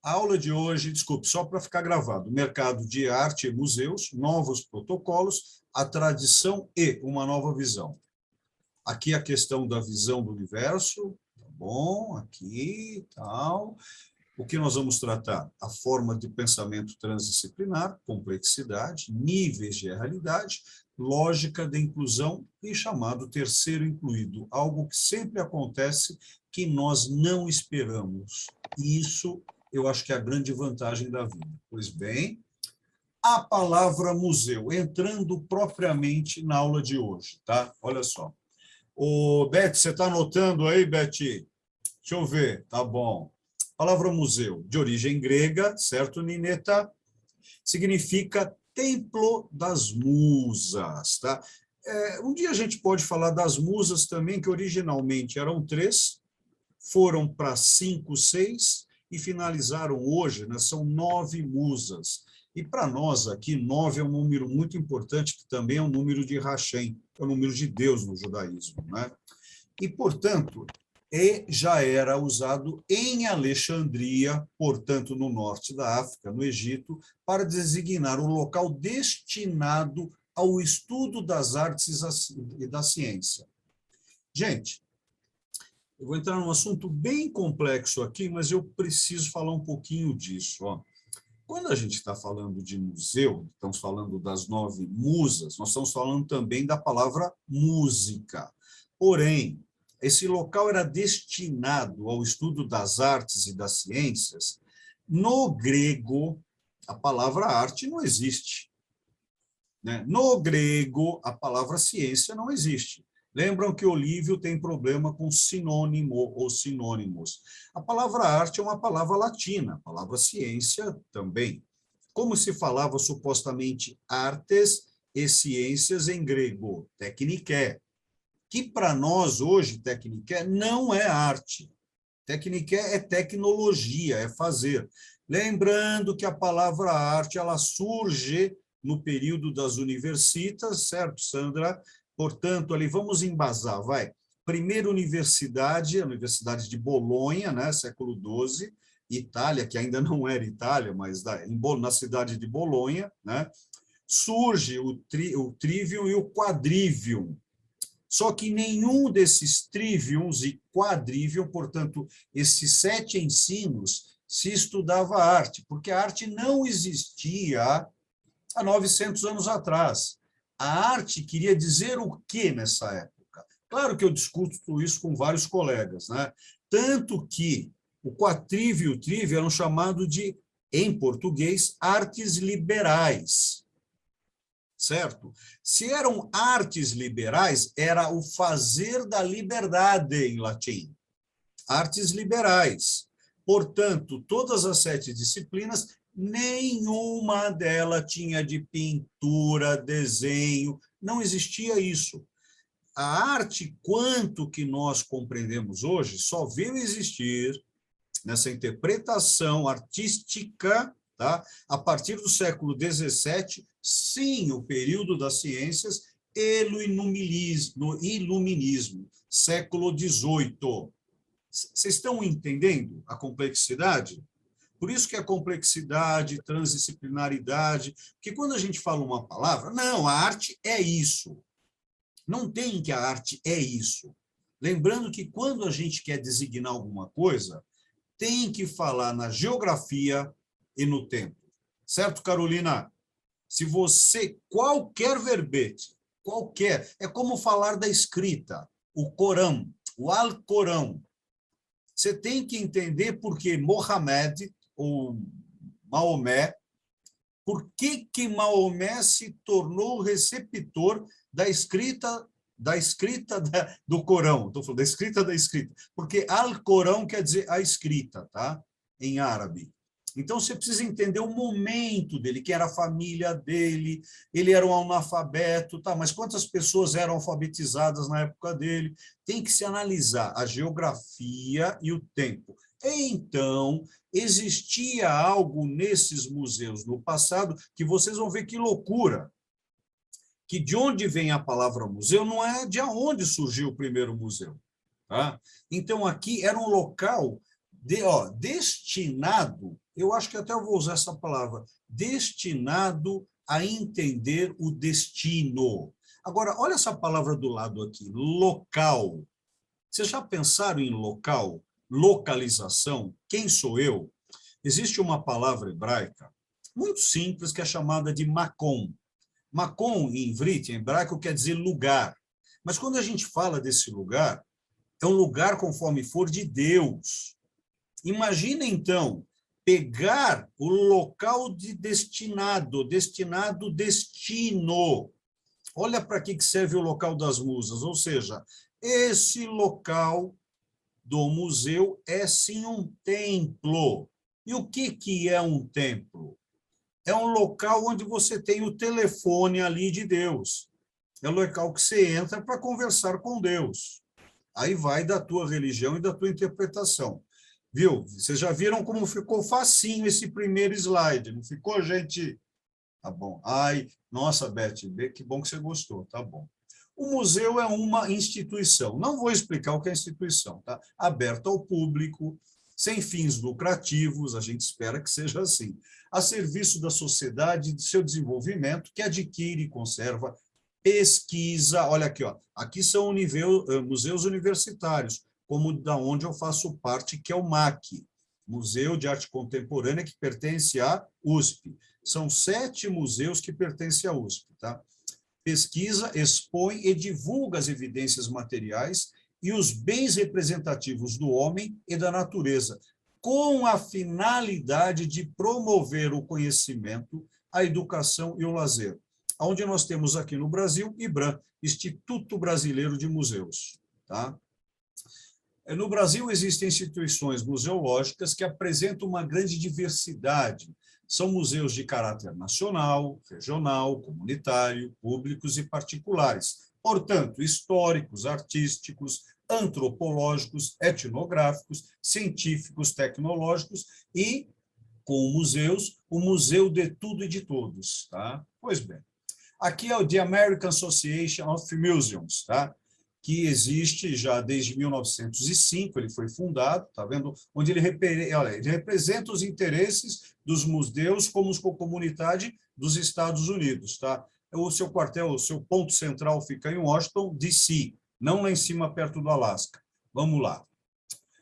A aula de hoje, desculpe, só para ficar gravado, mercado de arte e museus, novos protocolos, a tradição e uma nova visão. Aqui a questão da visão do universo, tá bom, aqui, tal. O que nós vamos tratar? A forma de pensamento transdisciplinar, complexidade, níveis de realidade, lógica da inclusão e chamado terceiro incluído, algo que sempre acontece que nós não esperamos. E isso eu acho que é a grande vantagem da vida. Pois bem, a palavra museu, entrando propriamente na aula de hoje, tá? Olha só. Ô, Beth, você está anotando aí, Beth? Deixa eu ver, tá bom. A palavra museu, de origem grega, certo, Nineta? Significa templo das musas, tá? Um dia a gente pode falar das musas também, que originalmente eram 3, foram para 5, 6 e finalizaram hoje, né, são 9 musas. E para nós aqui, 9 é um número muito importante, que também é um número de Hashem, é o número de Deus no judaísmo, né? E, portanto, já era usado em Alexandria, portanto, no norte da África, no Egito, para designar o local destinado ao estudo das artes e da ciência. Gente, eu vou entrar num assunto bem complexo aqui, mas eu preciso falar um pouquinho disso. Ó. Quando a gente está falando de museu, estamos falando das 9 musas, nós estamos falando também da palavra música. Porém, esse local era destinado ao estudo das artes e das ciências. No grego, a palavra arte não existe. Né? No grego, a palavra ciência não existe. Lembram que Olívio tem problema com sinônimo ou sinônimos. A palavra arte é uma palavra latina, a palavra ciência também. Como se falava supostamente artes e ciências em grego? Techniké. Que para nós hoje, techniké não é arte. Techniké é tecnologia, é fazer. Lembrando que a palavra arte ela surge no período das universitas, certo, Sandra? Portanto, ali vamos embasar, vai. Primeira universidade, a Universidade de Bolonha, né, século XII, Itália, que ainda não era Itália, mas na cidade de Bolonha, né, surge o trivium e o quadrivium. Só que nenhum desses triviums e quadrivium, portanto, esses 7 ensinos, se estudava arte, porque a arte não existia há 900 anos atrás. A arte queria dizer o quê nessa época? Claro que eu discuto isso com vários colegas, né? Tanto que o quadrívio e o trívio eram chamados de, em português, artes liberais. Certo? Se eram artes liberais, era o fazer da liberdade em latim. Artes liberais. Portanto, todas as 7 disciplinas, nenhuma delas tinha de pintura, desenho, não existia isso. A arte, quanto que nós compreendemos hoje, só veio existir nessa interpretação artística, tá? A partir do século XVII, sim, o período das ciências e no iluminismo, século XVIII. Vocês estão entendendo a complexidade? Por isso que a complexidade, transdisciplinaridade, porque quando a gente fala uma palavra, não, a arte é isso. Não tem que a arte é isso. Lembrando que quando a gente quer designar alguma coisa, tem que falar na geografia e no tempo. Certo, Carolina? Se você, qualquer verbete, qualquer, é como falar da escrita, o Corão, o Alcorão. Você tem que entender por que Mohamed, ou Maomé, por que Maomé se tornou receptor da escrita do Corão. Estou falando da escrita, porque Al-Corão quer dizer a escrita, tá? Em árabe. Então, você precisa entender o momento dele, que era a família dele, ele era um analfabeto, tá? Mas quantas pessoas eram alfabetizadas na época dele? Tem que se analisar a geografia e o tempo. Então, existia algo nesses museus no passado que vocês vão ver que loucura. Que de onde vem a palavra museu não é de onde surgiu o primeiro museu. Tá? Então, aqui era um local destinado eu acho que até eu vou usar essa palavra, destinado a entender o destino. Agora, olha essa palavra do lado aqui, local. Vocês já pensaram em local? Localização? Quem sou eu? Existe uma palavra hebraica muito simples que é chamada de makom. Makom, em ivrit, em hebraico, quer dizer lugar. Mas quando a gente fala desse lugar, é um lugar conforme for de Deus. Imagina, então, pegar o local de destinado, destino. Olha para que serve o local das musas, ou seja, esse local do museu é sim um templo. E o que é um templo? É um local onde você tem o telefone ali de Deus. É o local que você entra para conversar com Deus. Aí vai da tua religião e da tua interpretação. Viu? Vocês já viram como ficou facinho esse primeiro slide, não ficou, gente? Tá bom. Ai, nossa, Beth, que bom que você gostou, tá bom. O museu é uma instituição. Não vou explicar o que é instituição, tá? Aberta ao público, sem fins lucrativos, a gente espera que seja assim, a serviço da sociedade e de seu desenvolvimento, que adquire e conserva pesquisa. Olha aqui, ó. Aqui são museus universitários, como da onde eu faço parte, que é o MAC, Museu de Arte Contemporânea, que pertence à USP. São 7 museus que pertencem à USP, tá? Pesquisa, expõe e divulga as evidências materiais e os bens representativos do homem e da natureza, com a finalidade de promover o conhecimento, a educação e o lazer. Onde nós temos aqui no Brasil, IBRAM, Instituto Brasileiro de Museus, tá? No Brasil existem instituições museológicas que apresentam uma grande diversidade. São museus de caráter nacional, regional, comunitário, públicos e particulares. Portanto, históricos, artísticos, antropológicos, etnográficos, científicos, tecnológicos e, com museus, o Museu de Tudo e de Todos. Tá? Pois bem, aqui é o The American Association of Museums, tá? Que existe já desde 1905, ele foi fundado, tá vendo? Onde ele representa os interesses dos museus como comunidade dos Estados Unidos, tá? O seu quartel, o seu ponto central fica em Washington, D.C., não lá em cima, perto do Alasca. Vamos lá.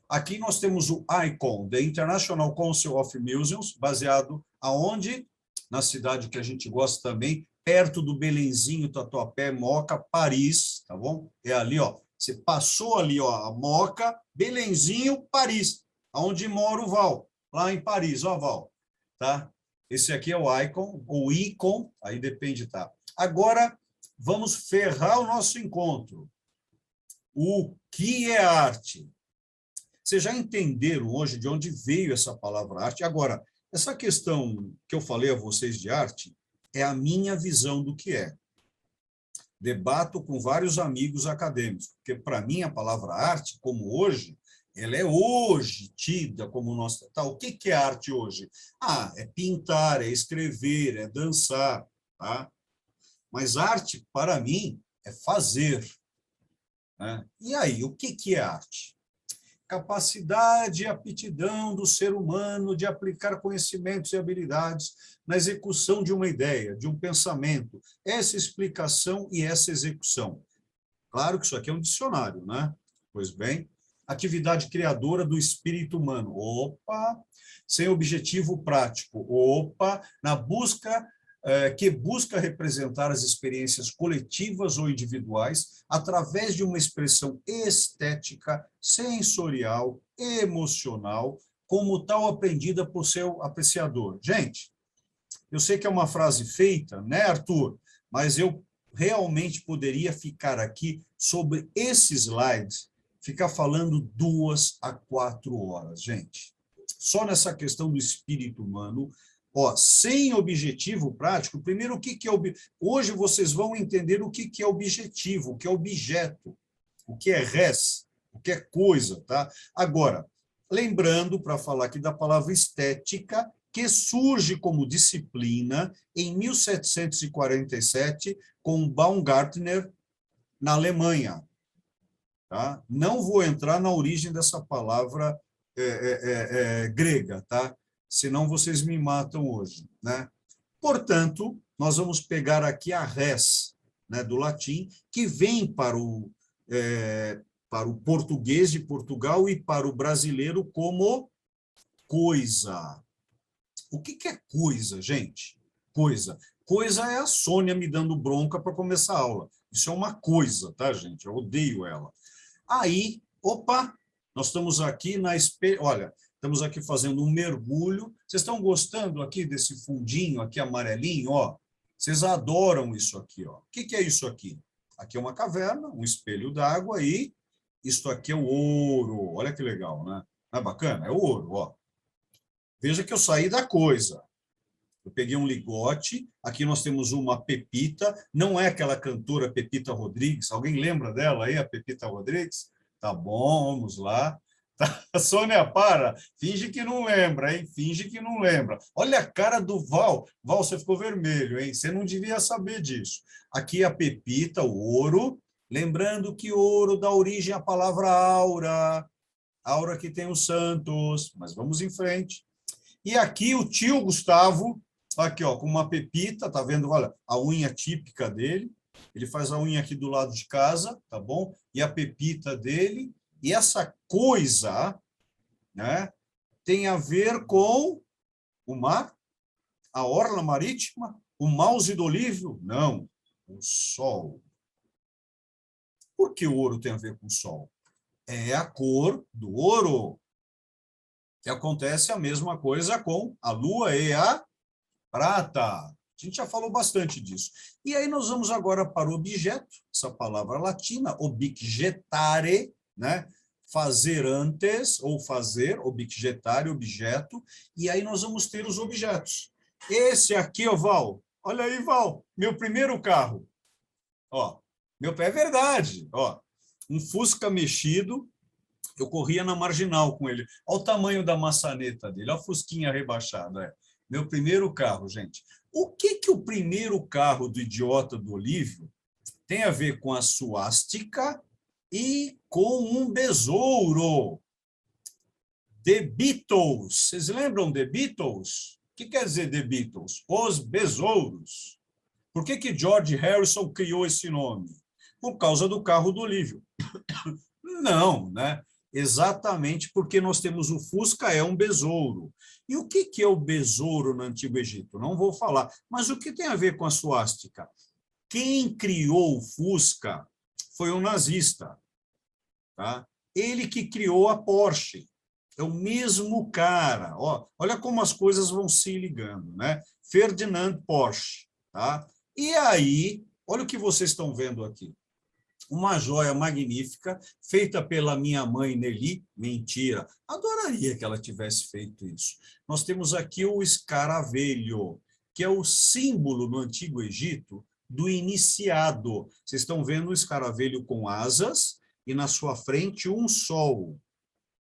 Aqui nós temos o ICOM, The International Council of Museums, baseado aonde? Na cidade que a gente gosta também, perto do Belenzinho, Tatuapé, Moca, Paris, tá bom? É ali, ó. Você passou ali, ó, a Moca, Belenzinho, Paris, aonde mora o Val, lá em Paris, ó, Val, tá? Esse aqui é o ICON, ou ICON, aí depende, tá? Agora, vamos ferrar o nosso encontro. O que é arte? Vocês já entenderam hoje de onde veio essa palavra arte? Agora, essa questão que eu falei a vocês de arte é a minha visão do que é. Debato com vários amigos acadêmicos, porque, para mim, a palavra arte, como hoje, ela é hoje tida como nossa... Tá, o que é arte hoje? Ah, é pintar, é escrever, é dançar, tá? Mas arte, para mim, é fazer. Né? E aí, o que é arte? Capacidade e aptidão do ser humano de aplicar conhecimentos e habilidades na execução de uma ideia, de um pensamento, essa explicação e essa execução. Claro que isso aqui é um dicionário, né? Pois bem, atividade criadora do espírito humano. Opa! Sem objetivo prático. Opa! Na busca que busca representar as experiências coletivas ou individuais através de uma expressão estética, sensorial, emocional, como tal aprendida por seu apreciador. Gente, eu sei que é uma frase feita, né, Arthur? Mas eu realmente poderia ficar aqui sobre esse slide, ficar falando 2 a 4 horas, gente. Só nessa questão do espírito humano, ó, sem objetivo prático. Primeiro, o que é hoje vocês vão entender o que é objetivo, o que é objeto, o que é res, o que é coisa, tá? Agora, lembrando, para falar aqui da palavra estética, que surge como disciplina em 1747 com Baumgartner na Alemanha. Tá? Não vou entrar na origem dessa palavra grega, tá? senão vocês me matam hoje, né? Portanto, nós vamos pegar aqui a res, né, do latim, que vem para o português de Portugal e para o brasileiro como coisa. O que é coisa, gente? Coisa. Coisa é a Sônia me dando bronca para começar a aula. Isso é uma coisa, tá, gente? Eu odeio ela. Aí, opa, nós estamos aqui olha, estamos aqui fazendo um mergulho. Vocês estão gostando aqui desse fundinho aqui amarelinho, ó? Vocês adoram isso aqui, ó. O que é isso aqui? Aqui é uma caverna, um espelho d'água e isto aqui é o ouro. Olha que legal, né? Não é bacana? É ouro, ó. Veja que eu saí da coisa. Eu peguei um ligote, aqui nós temos uma Pepita, não é aquela cantora Pepita Rodrigues, alguém lembra dela aí, a Pepita Rodrigues? Tá bom, vamos lá. Tá. Sônia, para, finge que não lembra, hein? Finge que não lembra. Olha a cara do Val. Val, você ficou vermelho, hein? Você não devia saber disso. Aqui a Pepita, o ouro, lembrando que ouro dá origem à palavra aura, aura que tem os santos, mas vamos em frente. E aqui o tio Gustavo, aqui ó, com uma pepita, tá vendo? Olha, a unha típica dele. Ele faz a unha aqui do lado de casa, tá bom? E a pepita dele. E essa coisa, né, tem a ver com o mar, a orla marítima, o mouse do Olívio? Não, o sol. Por que o ouro tem a ver com o sol? É a cor do ouro. E acontece a mesma coisa com a lua e a prata. A gente já falou bastante disso. E aí nós vamos agora para o objeto, essa palavra latina, objectare, né? Fazer antes, ou fazer, objectare, objeto, e aí nós vamos ter os objetos. Esse aqui, ó, Val, olha aí, Val, meu primeiro carro. Ó, meu pé é verdade, ó, um Fusca mexido, eu corria na Marginal com ele. Olha o tamanho da maçaneta dele, olha a fusquinha rebaixada. É. Meu primeiro carro, gente. O que o primeiro carro do idiota do Olívio tem a ver com a suástica e com um besouro? The Beatles. Vocês lembram The Beatles? O que quer dizer The Beatles? Os besouros. Por que George Harrison criou esse nome? Por causa do carro do Olívio. Não, né? Exatamente porque nós temos o Fusca é um besouro. E o que é o besouro no Antigo Egito? Não vou falar. Mas o que tem a ver com a suástica? Quem criou o Fusca foi um nazista. Tá? Ele que criou a Porsche. É o mesmo cara. Ó, olha como as coisas vão se ligando, né? Ferdinand Porsche. Tá? E aí, olha o que vocês estão vendo aqui. Uma joia magnífica, feita pela minha mãe Nelly. Mentira, adoraria que ela tivesse feito isso. Nós temos aqui o escaravelho, que é o símbolo no Antigo Egito do iniciado. Vocês estão vendo o escaravelho com asas e na sua frente um sol.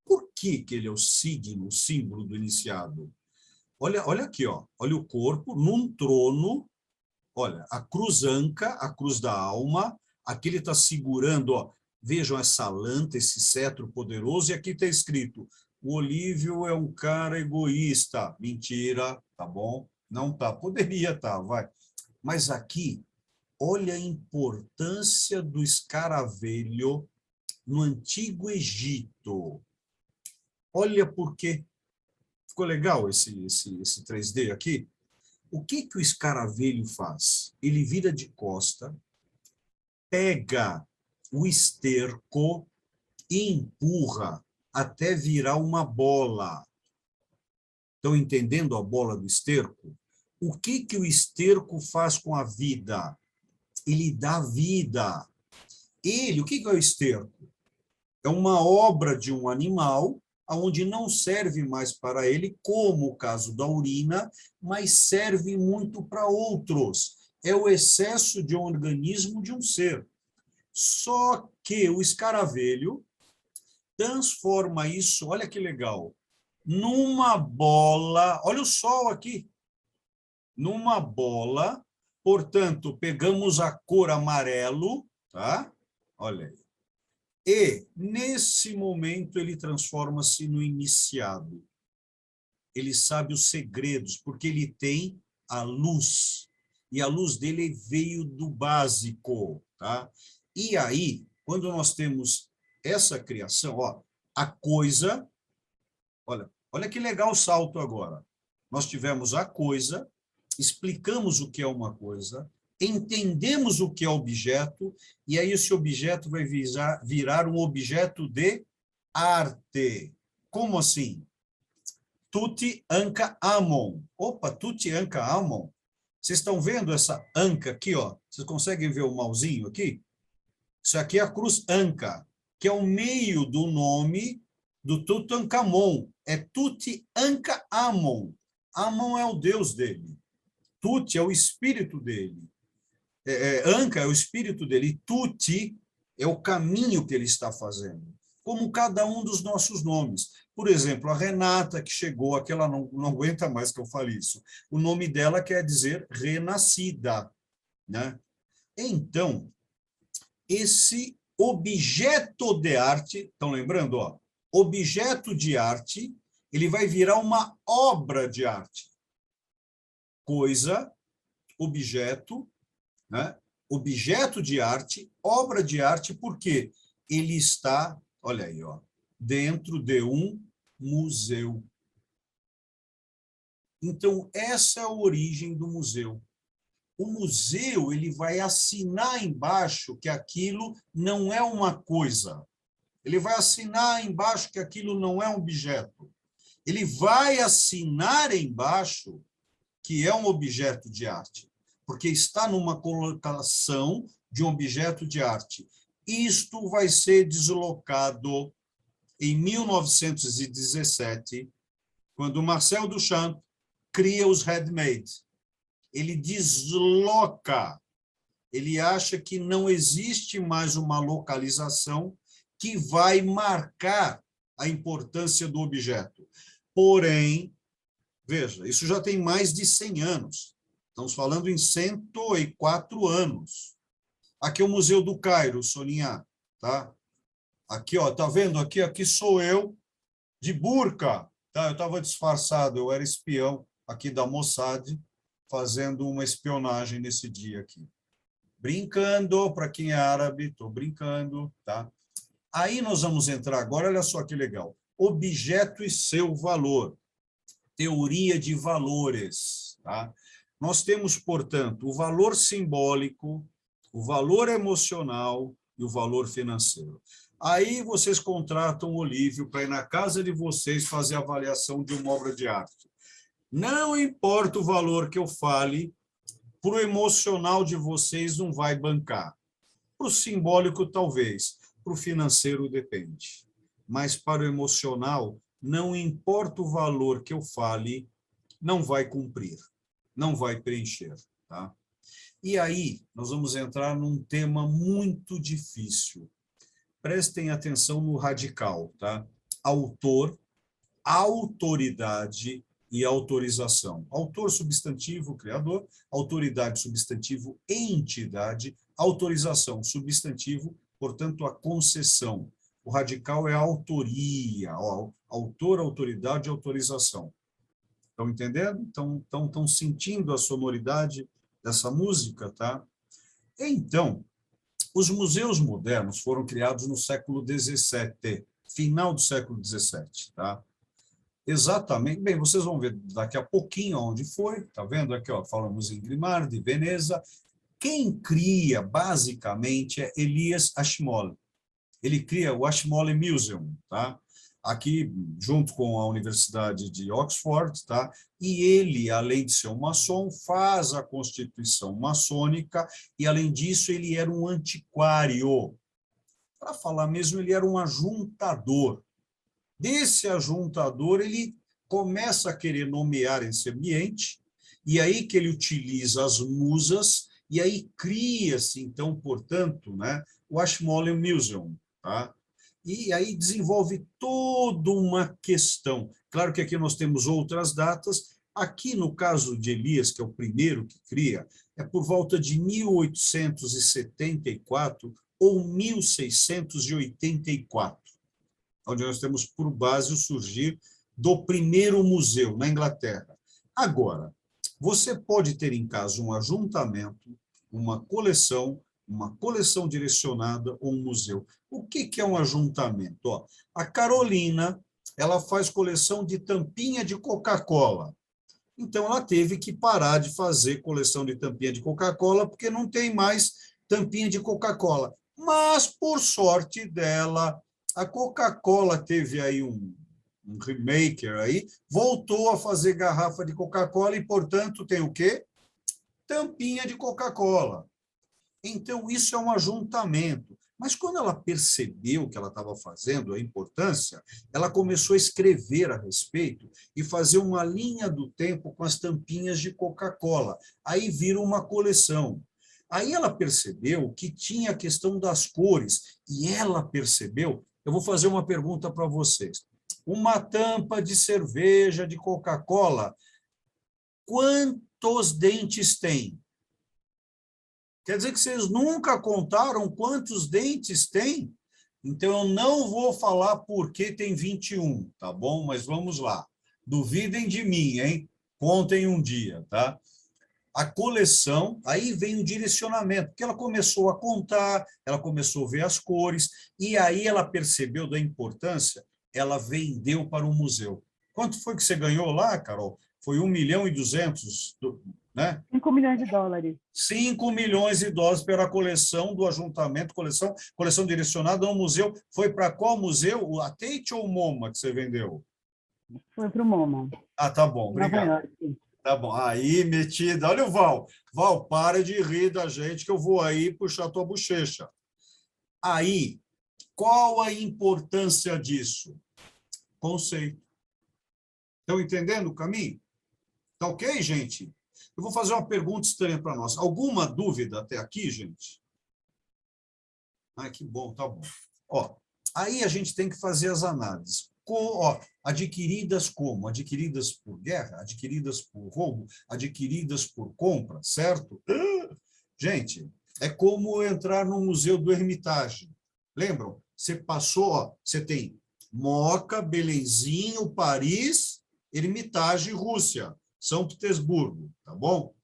Por que ele é o signo, o símbolo do iniciado? Olha aqui, ó. Olha o corpo num trono. Olha, a cruz anca, a cruz da alma. Aqui ele está segurando, ó, vejam essa lanta, esse cetro poderoso, e aqui está escrito, o Olívio é um cara egoísta. Mentira, tá bom? Não tá, poderia tá, vai. Mas aqui, olha a importância do escaravelho no Antigo Egito. Olha por quê. Ficou legal esse 3D aqui? O que o escaravelho faz? Ele vira de costa, pega o esterco e empurra até virar uma bola. Estão entendendo a bola do esterco? O que o esterco faz com a vida? Ele dá vida. O que é o esterco? É uma obra de um animal onde não serve mais para ele, como o caso da urina, mas serve muito para outros. É o excesso de um organismo de um ser. Só que o escaravelho transforma isso, olha que legal, numa bola, olha o sol aqui, numa bola, portanto, pegamos a cor amarelo, tá? Olha aí. E, nesse momento, ele transforma-se no iniciado. ele sabe os segredos, porque ele tem a luz. E a luz dele veio do básico, tá? E aí, quando nós temos essa criação, ó, a coisa, olha que legal o salto agora. Nós tivemos a coisa, explicamos o que é uma coisa, entendemos o que é objeto, e aí esse objeto vai virar um objeto de arte. Como assim? Tutti anca amon. Opa, tutti anca amon. Vocês estão vendo essa anca aqui, ó? Vocês conseguem ver o mauzinho aqui? Isso aqui é a cruz anca, que é o meio do nome do Tutankhamon. É Tuti Anka Amon. Amon é o deus dele. Tuti é o espírito dele. Anka é o espírito dele. E Tuti é o caminho que ele está fazendo. Como cada um dos nossos nomes. Por exemplo, a Renata, que chegou aqui, ela não aguenta mais que eu fale isso. O nome dela quer dizer renascida, né? Então, esse objeto de arte, estão lembrando? Ó, objeto de arte, ele vai virar uma obra de arte. Coisa, objeto, né? Objeto de arte, obra de arte, porque ele está, olha aí, ó, dentro de um museu. Então, essa é a origem do museu. O museu ele vai assinar embaixo que aquilo não é uma coisa. Ele vai assinar embaixo que aquilo não é um objeto. Ele vai assinar embaixo que é um objeto de arte, porque está numa colocação de um objeto de arte. Isto vai ser deslocado em 1917, quando Marcel Duchamp cria os handmade. Ele desloca, ele acha que não existe mais uma localização que vai marcar a importância do objeto. Porém, veja, isso já tem mais de 100 anos. Estamos falando em 104 anos. Aqui é o Museu do Cairo, Soninha, tá? Aqui, ó, tá vendo? Aqui sou eu de burca, tá? Eu estava disfarçado, eu era espião aqui da Mossad, fazendo uma espionagem nesse dia aqui. Brincando, para quem é árabe, estou brincando, tá? Aí nós vamos entrar agora, olha só que legal. Objeto e seu valor. Teoria de valores, tá? Nós temos, portanto, o valor simbólico, o valor emocional e o valor financeiro. Aí vocês contratam o Olívio para ir na casa de vocês fazer a avaliação de uma obra de arte. Não importa o valor que eu fale, para o emocional de vocês não vai bancar. Para o simbólico, talvez. Para o financeiro, depende. Mas para o emocional, não importa o valor que eu fale, não vai cumprir, não vai preencher. Tá? E aí, nós vamos entrar num tema muito difícil. Prestem atenção no radical. Tá? Autor, autoridade e autorização. Autor, substantivo, criador. Autoridade, substantivo, entidade. Autorização, substantivo, portanto, a concessão. O radical é a autoria, ó, autor, autoridade e autorização. Estão entendendo? Estão sentindo a sonoridade dessa música, tá? Então, os museus modernos foram criados no século XVII, final do século XVII, tá? Exatamente. Bem, vocês vão ver daqui a pouquinho onde foi, tá vendo aqui, ó, falamos em Grimaldi, Veneza. Quem cria, basicamente, é Elias Ashmole. Ele cria o Ashmole Museum, tá? Aqui, junto com a Universidade de Oxford, tá? E ele, além de ser um maçom, faz a Constituição maçônica e, além disso, ele era um antiquário. Para falar mesmo, ele era um ajuntador. Desse ajuntador, ele começa a querer nomear esse ambiente, e aí que ele utiliza as musas, e aí cria-se, então, portanto, né, o Ashmole Museum. Tá? E aí desenvolve toda uma questão. Claro que aqui nós temos outras datas. Aqui, no caso de Elias, que é o primeiro que cria, é por volta de 1874 ou 1684. Onde nós temos por base o surgir do primeiro museu na Inglaterra. Agora, você pode ter em casa um ajuntamento, uma coleção direcionada ou um museu. O que é um ajuntamento? Ó, a Carolina, ela faz coleção de tampinha de Coca-Cola. Então, ela teve que parar de fazer coleção de tampinha de Coca-Cola, porque não tem mais tampinha de Coca-Cola. Mas, por sorte dela, a Coca-Cola teve aí um remaker aí, voltou a fazer garrafa de Coca-Cola e, portanto, tem o quê? Tampinha de Coca-Cola. Então, isso é um ajuntamento. Mas quando ela percebeu o que ela estava fazendo, a importância, ela começou a escrever a respeito e fazer uma linha do tempo com as tampinhas de Coca-Cola. Aí vira uma coleção. Aí ela percebeu que tinha a questão das cores, e ela percebeu, eu vou fazer uma pergunta para vocês. Uma tampa de cerveja de Coca-Cola, quantos dentes tem? Quer dizer que vocês nunca contaram quantos dentes tem? Então, eu não vou falar por que tem 21, tá bom? Mas vamos lá. Duvidem de mim, hein? Contem um dia, tá? A coleção, aí vem o direcionamento, porque ela começou a contar, ela começou a ver as cores, e aí ela percebeu da importância, ela vendeu para o museu. Quanto foi que você ganhou lá, Carol? Foi 1.200.000, né? 5 milhões de dólares. 5 milhões de dólares pela coleção do ajuntamento, coleção direcionada ao museu. Foi para qual museu? A Tate ou o MoMA que você vendeu? Foi para o MoMA. Ah, tá bom, obrigado. Tá bom. Aí, metida. Olha o Val. Val, para de rir da gente que eu vou aí puxar tua bochecha. Aí, qual a importância disso? Conceito. Estão entendendo o caminho? Tá ok, gente? Eu vou fazer uma pergunta estranha para nós. Alguma dúvida até aqui, gente? Ah, que bom, tá bom. Ó, aí a gente tem que fazer as análises. Adquiridas como? Adquiridas por guerra, adquiridas por roubo, adquiridas por compra, certo? Gente, é como entrar no Museu do Hermitage. Lembram? Você passou, você tem Moca, Belenzinho, Paris, Hermitage, Rússia, São Petersburgo, tá bom?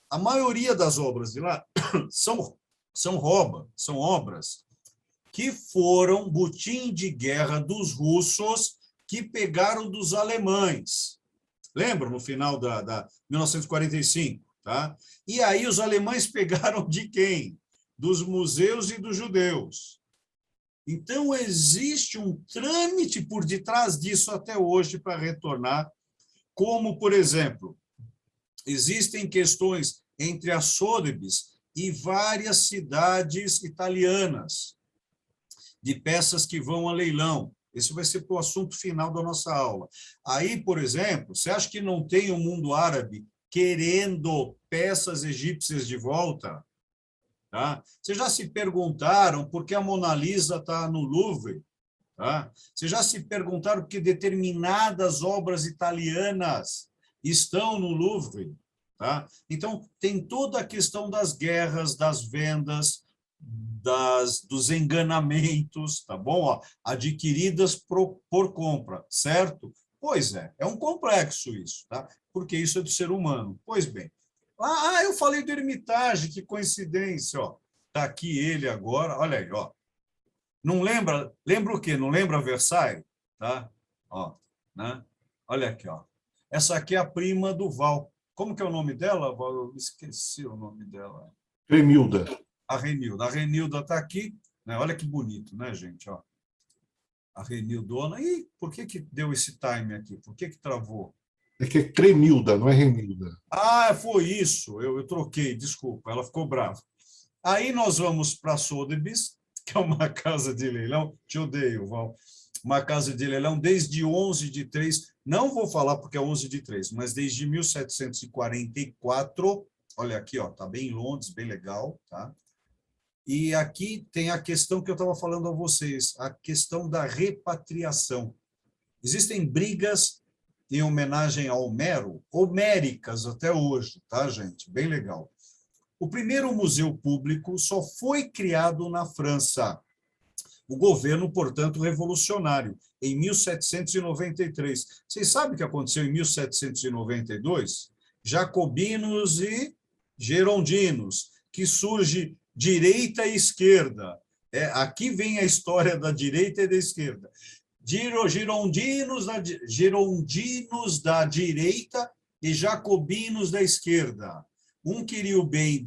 A maioria das obras de lá são obras que foram butim de guerra dos russos que pegaram dos alemães. Lembram, no final da 1945? Tá? E aí os alemães pegaram de quem? Dos museus e dos judeus. Então, existe um trâmite por detrás disso até hoje para retornar, como, por exemplo, existem questões entre a Sotheby's e várias cidades italianas, de peças que vão a leilão. Esse vai ser o assunto final da nossa aula. Aí, por exemplo, você acha que não tem o mundo árabe querendo peças egípcias de volta? Tá? Vocês já se perguntaram por que a Mona Lisa está no Louvre? Tá? Vocês já se perguntaram por que determinadas obras italianas estão no Louvre? Tá? Então, tem toda a questão das guerras, das vendas, dos enganamentos, tá bom? Ó, adquiridas por compra, certo? Pois é um complexo isso, tá? Porque isso é do ser humano. Pois bem. Eu falei do Hermitage, que coincidência, ó. Tá aqui ele agora, olha aí, ó. Não lembra o quê? Não lembra Versailles? Tá? Ó, né? Olha aqui, ó. Essa aqui é a prima do Val. Como que é o nome dela, Val? Eu esqueci o nome dela. Cremilda. A Renilda. A Renilda está aqui, né? Olha que bonito, né, gente? Ó. A Renildona. E por que deu esse time aqui? Por que travou? É que é Cremilda, não é Renilda. Ah, foi isso. Eu troquei, desculpa. Ela ficou brava. Aí nós vamos para a Sotheby's, que é uma casa de leilão. Te odeio, Val. Uma casa de leilão desde 11/3. Não vou falar porque é 11/3, mas desde 1744. Olha aqui, ó, tá bem em Londres, bem legal, tá? E aqui tem a questão que eu estava falando a vocês, a questão da repatriação. Existem brigas em homenagem a Homero, homéricas até hoje, tá, gente? Bem legal. O primeiro museu público só foi criado na França. O governo, portanto, revolucionário, em 1793. Vocês sabem o que aconteceu em 1792? Jacobinos e gerondinos, que surge direita e esquerda. Aqui vem a história da direita e da esquerda. Girondinos da direita e jacobinos da esquerda. Um queria o bem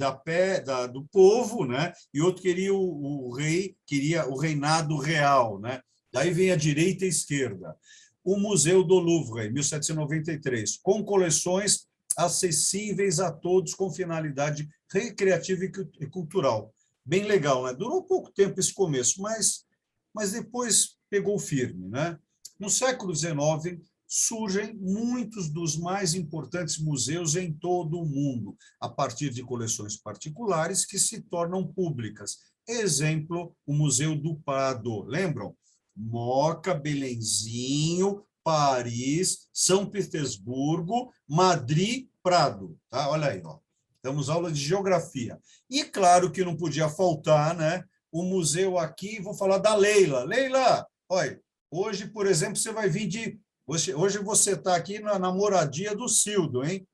do povo, né? E outro queria o rei, queria o reinado real, né? Daí vem a direita e a esquerda. O Museu do Louvre, em 1793, com coleções acessíveis a todos com finalidade recreativa e cultural. Bem legal, né? Durou pouco tempo esse começo, mas depois pegou firme, né? No século XIX, surgem muitos dos mais importantes museus em todo o mundo, a partir de coleções particulares que se tornam públicas. Exemplo, o Museu do Prado, lembram? Moca, Belenzinho, Paris, São Petersburgo, Madrid, Prado. Tá? Olha aí, ó. Temos aula de geografia. E claro que não podia faltar, né? O museu aqui, vou falar da Leila. Leila, olha, hoje, por exemplo, você vai vir de... Hoje você está aqui na moradia do Cildo, hein?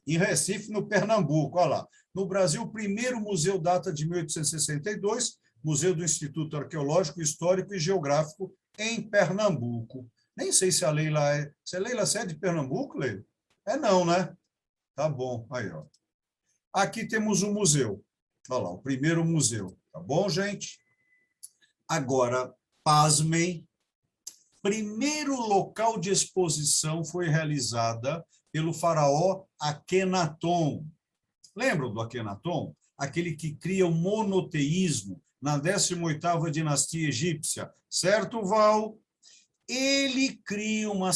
Em Recife, no Pernambuco. Olha lá. No Brasil, o primeiro museu data de 1862, Museu do Instituto Arqueológico, Histórico e Geográfico, em Pernambuco. Nem sei se a Leila é... Se a Leila é de Pernambuco, Leila? É não, né? Tá bom. Aí, ó. Aqui temos o museu. Olha lá, o primeiro museu. Tá bom, gente? Agora, pasmem, primeiro local de exposição foi realizada pelo faraó Akenaton. Lembram do Akenaton? Aquele que cria o monoteísmo na 18ª dinastia egípcia. Certo, Val? Ele cria uma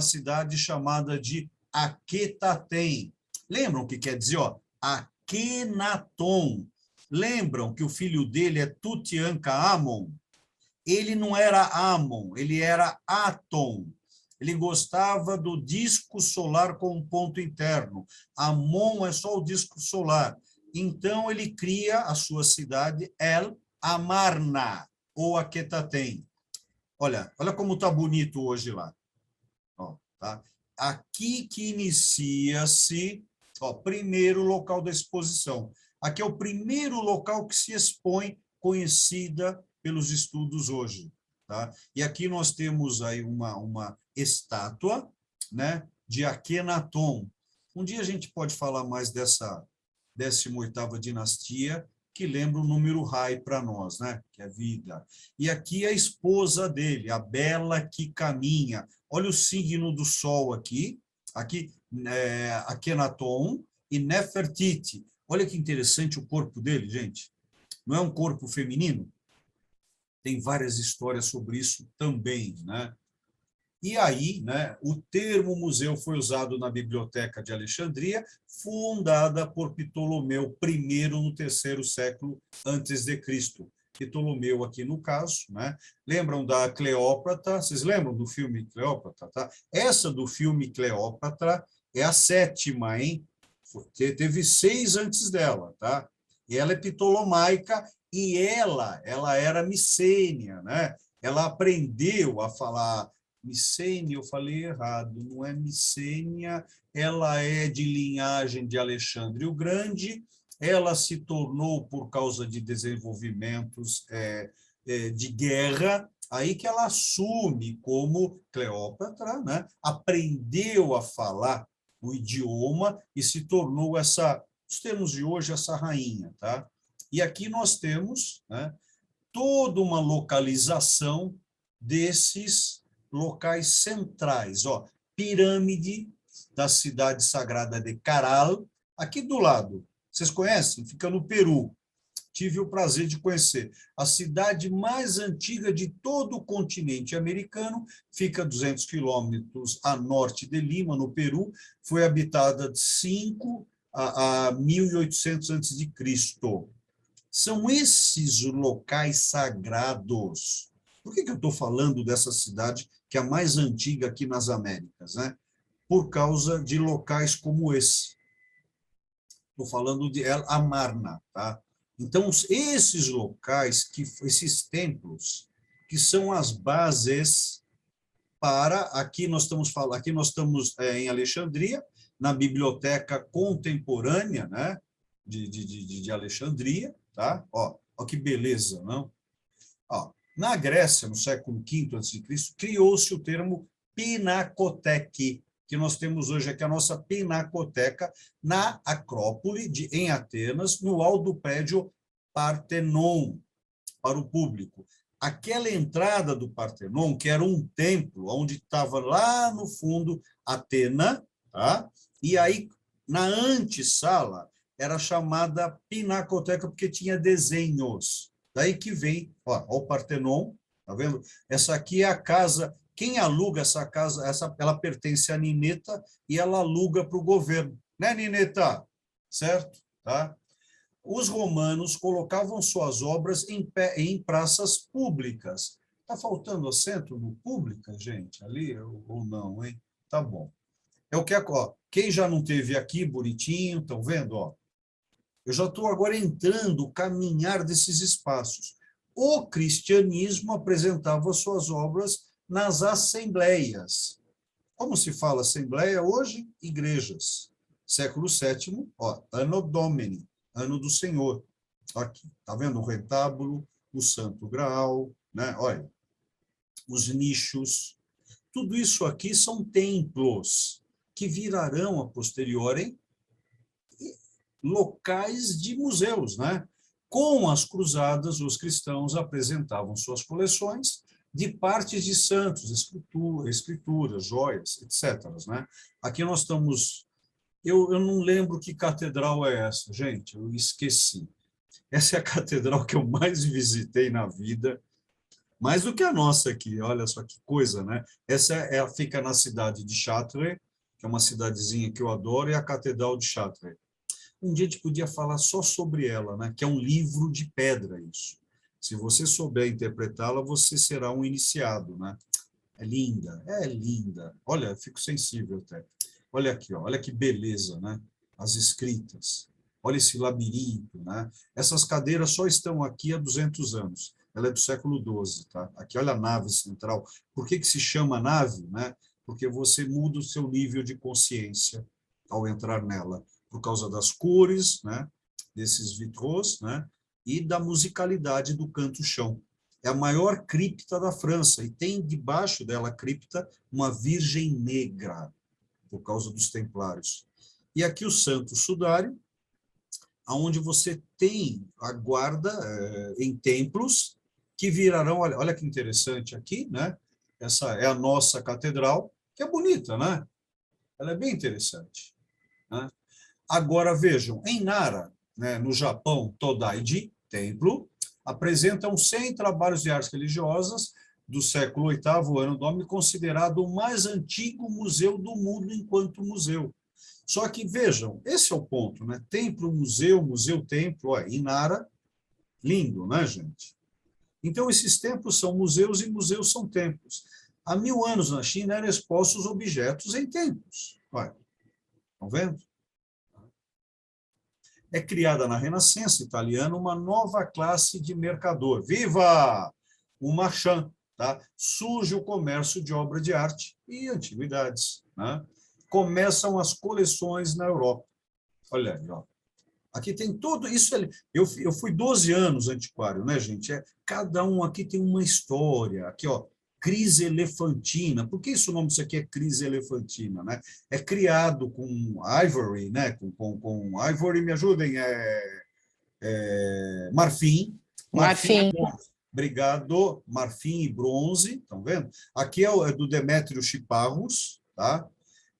cidade chamada de Akhetaten. Lembram o que quer dizer? Ó, Akenaton. Lembram que o filho dele é Tutankhamon? Ele não era Amon, ele era Aton. Ele gostava do disco solar com um ponto interno. Amon é só o disco solar. Então, ele cria a sua cidade El Amarna, ou Akhetaten. Olha como está bonito hoje lá. Ó, tá? Aqui que inicia-se o primeiro local da exposição. Aqui é o primeiro local que se expõe, conhecida pelos estudos hoje. Tá? E aqui nós temos aí uma estátua, né, de Akenaton. Um dia a gente pode falar mais dessa 18ª dinastia, que lembra o número Rai para nós, né? Que é vida. E aqui a esposa dele, a Bela que caminha. Olha o signo do Sol aqui, Akenaton e Nefertiti. Olha que interessante o corpo dele, gente. Não é um corpo feminino? Tem várias histórias sobre isso também, né? E aí, né, o termo museu foi usado na Biblioteca de Alexandria, fundada por Ptolomeu I no terceiro século antes de Cristo. Ptolomeu aqui no caso, né? Lembram da Cleópatra? Vocês lembram do filme Cleópatra? Tá? Essa do filme Cleópatra é a 7ª, hein? Teve 6 antes dela, tá? E ela é ptolomaica e ela era micênia, né? Ela aprendeu a falar Micênia, eu falei errado, não é Micênia, ela é de linhagem de Alexandre o Grande, ela se tornou, por causa de desenvolvimentos de guerra, aí que ela assume como Cleópatra, né? Aprendeu a falar o idioma e se tornou nos termos de hoje, essa rainha. Tá? E aqui nós temos, né, toda uma localização desses locais centrais. Ó, pirâmide da cidade sagrada de Caral, aqui do lado. Vocês conhecem? Fica no Peru. Tive o prazer de conhecer. A cidade mais antiga de todo o continente americano, fica a 200 quilômetros a norte de Lima, no Peru, foi habitada de 5 a 1800 a.C. São esses locais sagrados. Por que eu estou falando dessa cidade, que é a mais antiga aqui nas Américas, né? Por causa de locais como esse. Estou falando de El Amarna, tá? Então, esses locais, esses templos, que são as bases para, aqui nós estamos falando, aqui nós estamos em Alexandria, na biblioteca contemporânea, né, de Alexandria, tá? Ó que beleza, não? Ó, na Grécia, no século V a.C., criou-se o termo pinacoteque, que nós temos hoje aqui a nossa pinacoteca na Acrópole, em Atenas, no alto do prédio Partenon, para o público. Aquela entrada do Partenon, que era um templo, onde estava lá no fundo Atena, tá? E aí, na antessala, era chamada pinacoteca, porque tinha desenhos. Daí que vem, ó, o Partenon, tá vendo? Essa aqui é a casa, quem aluga essa casa, ela pertence à Nineta e ela aluga para o governo. Né, Nineta? Certo? Tá? Os romanos colocavam suas obras em praças públicas. Está faltando acento no pública, gente, ali ou não, hein? Tá bom. É o que, ó, quem já não teve aqui, bonitinho, estão vendo? Ó, eu já estou agora entrando, caminhar desses espaços. O cristianismo apresentava suas obras nas assembleias. Como se fala assembleia hoje? Igrejas. Século VII, ó, Anno Domini, ano do Senhor. Aqui, tá vendo o retábulo, o Santo Graal, né? Olha, os nichos. Tudo isso aqui são templos que virarão a posteriori locais de museus, né? Com as cruzadas, os cristãos apresentavam suas coleções de partes de santos, escrituras, joias, etc. Né? Aqui nós estamos... Eu não lembro que catedral é essa, gente, eu esqueci. Essa é a catedral que eu mais visitei na vida, mais do que a nossa aqui, olha só que coisa, né? Essa fica na cidade de Chartres, que é uma cidadezinha que eu adoro, e a Catedral de Chartres. Um dia a gente podia falar só sobre ela, né? Que é um livro de pedra, isso. Se você souber interpretá-la, você será um iniciado, né? É linda, é linda. Olha, eu fico sensível até. Olha aqui, ó, olha que beleza, né? As escritas. Olha esse labirinto, né? Essas cadeiras só estão aqui há 200 anos. Ela é do século XII, tá? Aqui, olha a nave central. Por que se chama nave, né? Porque você muda o seu nível de consciência ao entrar nela, por causa das cores, né? Desses vitrôs, né? E da musicalidade do canto-chão. É a maior cripta da França, e tem debaixo dela a cripta uma Virgem Negra, por causa dos templários. E aqui o Santo Sudário, onde você tem a guarda em templos, que virarão, olha que interessante aqui, né? Essa é a nossa catedral, que é bonita, né? Ela é bem interessante. Né? Agora, vejam, em Nara, né, no Japão, Todaiji, templo, apresentam 100 trabalhos de artes religiosas do século VIII ano Domini, considerado o mais antigo museu do mundo enquanto museu. Só que, vejam, esse é o ponto, né? Templo, museu, museu, templo, ó, em Nara, lindo, né, gente? Então, esses templos são museus e museus são templos. Há 1000 anos na China eram expostos objetos em templos. Olha, estão vendo? É criada na Renascença italiana uma nova classe de mercador. Viva! O marchand, tá? Surge o comércio de obra de arte e antiguidades, né? Começam as coleções na Europa. Olha aí, ó. Aqui tem tudo isso. Eu fui 12 anos antiquário, né, gente? Cada um aqui tem uma história. Aqui, ó, crise elefantina. Por que isso, o nome disso aqui é crise elefantina, né? É criado com ivory, né? Com ivory, me ajudem, marfim. Marfim. Obrigado, marfim e bronze, estão vendo? Aqui é do Demétrio Chiparros, tá?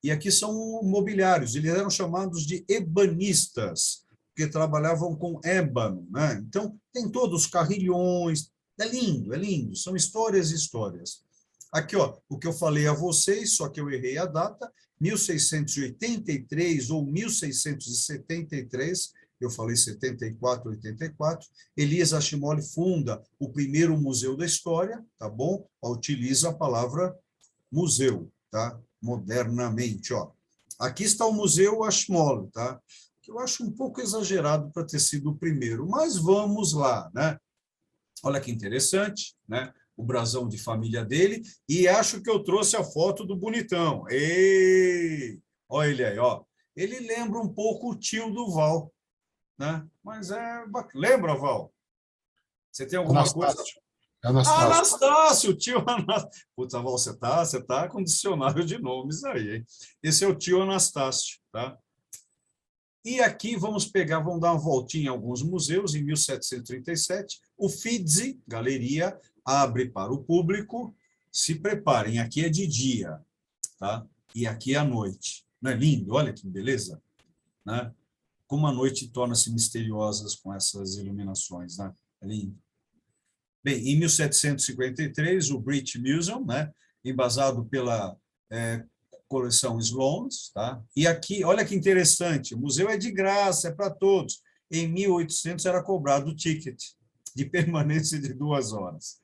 E aqui são mobiliários, eles eram chamados de ebanistas, porque trabalhavam com ébano, né? Então, tem todos os carrilhões, é lindo, são histórias e histórias. Aqui, ó, o que eu falei a vocês, só que eu errei a data, 1683 ou 1673, eu falei 74, 84, Elias Ashimoli funda o primeiro museu da história, tá bom? Utiliza a palavra museu, tá? Modernamente, ó. Aqui está o Museu Ashmolean, tá? Que eu acho um pouco exagerado para ter sido o primeiro, mas vamos lá, né? Olha que interessante, né? o brasão de família dele, e acho que eu trouxe a foto do bonitão. Ei! Olha ele aí, ó. Ele lembra um pouco o tio do Val, né? Mas é bacana. Lembra, Val? Você tem alguma coisa? Anastácio. Anastácio. Anastácio, o tio Anastácio. Puta, Val, você tá com dicionário de nomes aí, hein? Esse é o tio Anastácio, tá? E aqui vamos dar uma voltinha em alguns museus. Em 1737, o Uffizi, galeria, abre para o público. Se preparem, aqui é de dia, tá? E aqui é à noite. Não é lindo? Olha que beleza, né? Como a noite torna-se misteriosa com essas iluminações, né? É lindo. Bem, em 1753, o British Museum, né? Embasado pela coleção Sloanes, tá? E aqui, olha que interessante, o museu é de graça, é para todos. Em 1800 era cobrado o ticket de permanência de 2 horas.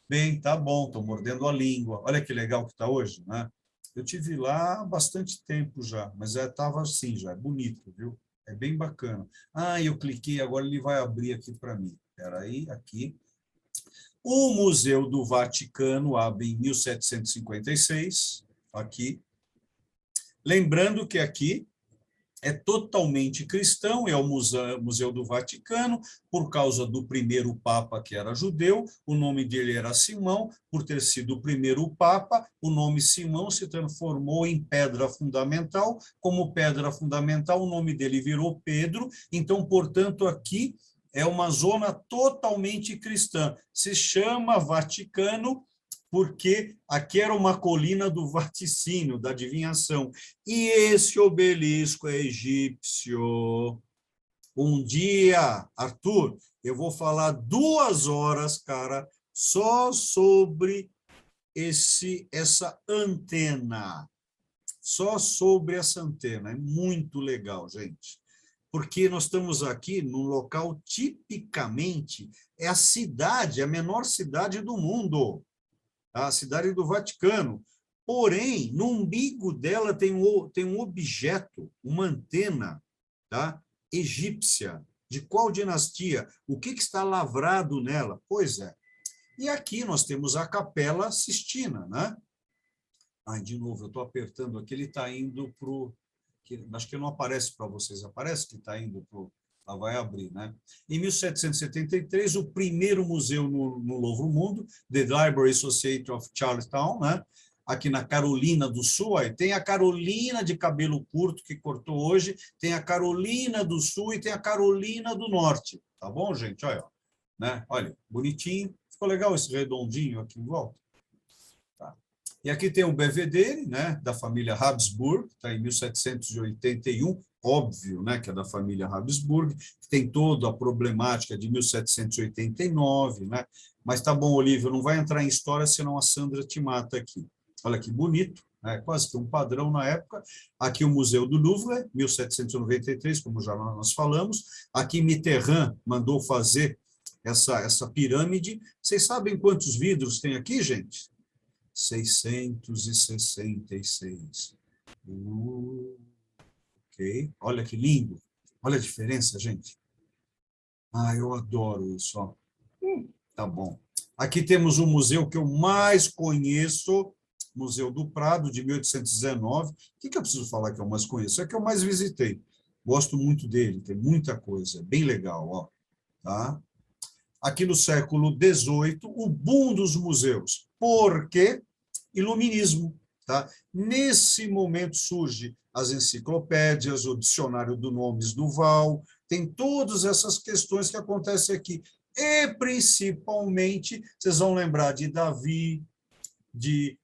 Bem, tá bom, estou mordendo a língua. Olha que legal que está hoje, né? Eu tive lá há bastante tempo já, mas estava assim já, é bonito, viu? É bem bacana. Ah, eu cliquei, agora ele vai abrir aqui para mim. Espera aí, aqui. O Museu do Vaticano abre em 1756, aqui. Lembrando que aqui é totalmente cristão, é o Museu do Vaticano, por causa do primeiro Papa, que era judeu, o nome dele era Simão, por ter sido o primeiro Papa, o nome Simão se transformou em pedra fundamental, como pedra fundamental, o nome dele virou Pedro, então, portanto, aqui é uma zona totalmente cristã, se chama Vaticano, porque aqui era uma colina do vaticínio, da adivinhação. E esse obelisco é egípcio. Um dia, Arthur, eu vou falar 2 horas, cara, só sobre essa antena. Só sobre essa antena. É muito legal, gente. Porque nós estamos aqui num local tipicamente, é a cidade, a menor cidade do mundo. A cidade do Vaticano. Porém, no umbigo dela tem um objeto, uma antena, tá? Egípcia. De qual dinastia? O que está lavrado nela? Pois é. E aqui nós temos a Capela Sistina, né? Ai, de novo, eu estou apertando aqui, ele está indo para o... Acho que não aparece para vocês, aparece que está indo para o... Ela vai abrir, né? Em 1773, o primeiro museu no Novo Mundo, The Library Society of Charlestown, né? Aqui na Carolina do Sul, aí tem a Carolina de cabelo curto, que cortou hoje, tem a Carolina do Sul e tem a Carolina do Norte, tá bom, gente? Olha, né? Olha, bonitinho, ficou legal esse redondinho aqui em volta. Tá. E aqui tem o Belvedere, né, da família Habsburg, está em 1781, óbvio, né, que é da família Habsburg, tem toda a problemática de 1789, né, mas tá bom, Olívio, não vai entrar em história, senão a Sandra te mata aqui. Olha que bonito, né, quase que um padrão na época. Aqui o Museu do Louvre, 1793, como já nós falamos. Aqui Mitterrand mandou fazer essa pirâmide. Vocês sabem quantos vidros tem aqui, gente? 666. Ok. Olha que lindo. Olha a diferença, gente. Ah, eu adoro isso. Ó. Tá bom. Aqui temos o museu que eu mais conheço, Museu do Prado, de 1819. O que eu preciso falar que eu mais conheço? É que eu mais visitei. Gosto muito dele, tem muita coisa. Bem legal. Ó. Tá? Aqui no século XVIII, o boom dos museus. Por quê? Iluminismo. Tá? Nesse momento surge as enciclopédias, o dicionário do Nomes do Val, tem todas essas questões que acontecem aqui. E, principalmente, vocês vão lembrar de Davi, de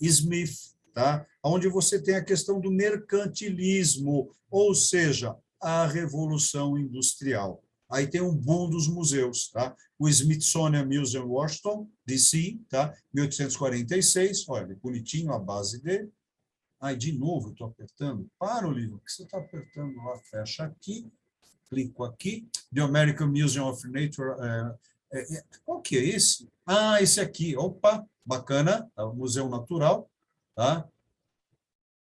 Smith, tá? Onde você tem a questão do mercantilismo, ou seja, a Revolução Industrial. Aí tem um boom dos museus, tá? O Smithsonian Museum, Washington, D.C., tá? 1846, olha, bonitinho a base dele. Aí, de novo, eu estou apertando. Para o livro, o que você está apertando lá? Fecha aqui, clico aqui. The American Museum of Nature. Qual que é esse? Ah, esse aqui. Opa, bacana. É o Museu Natural, tá?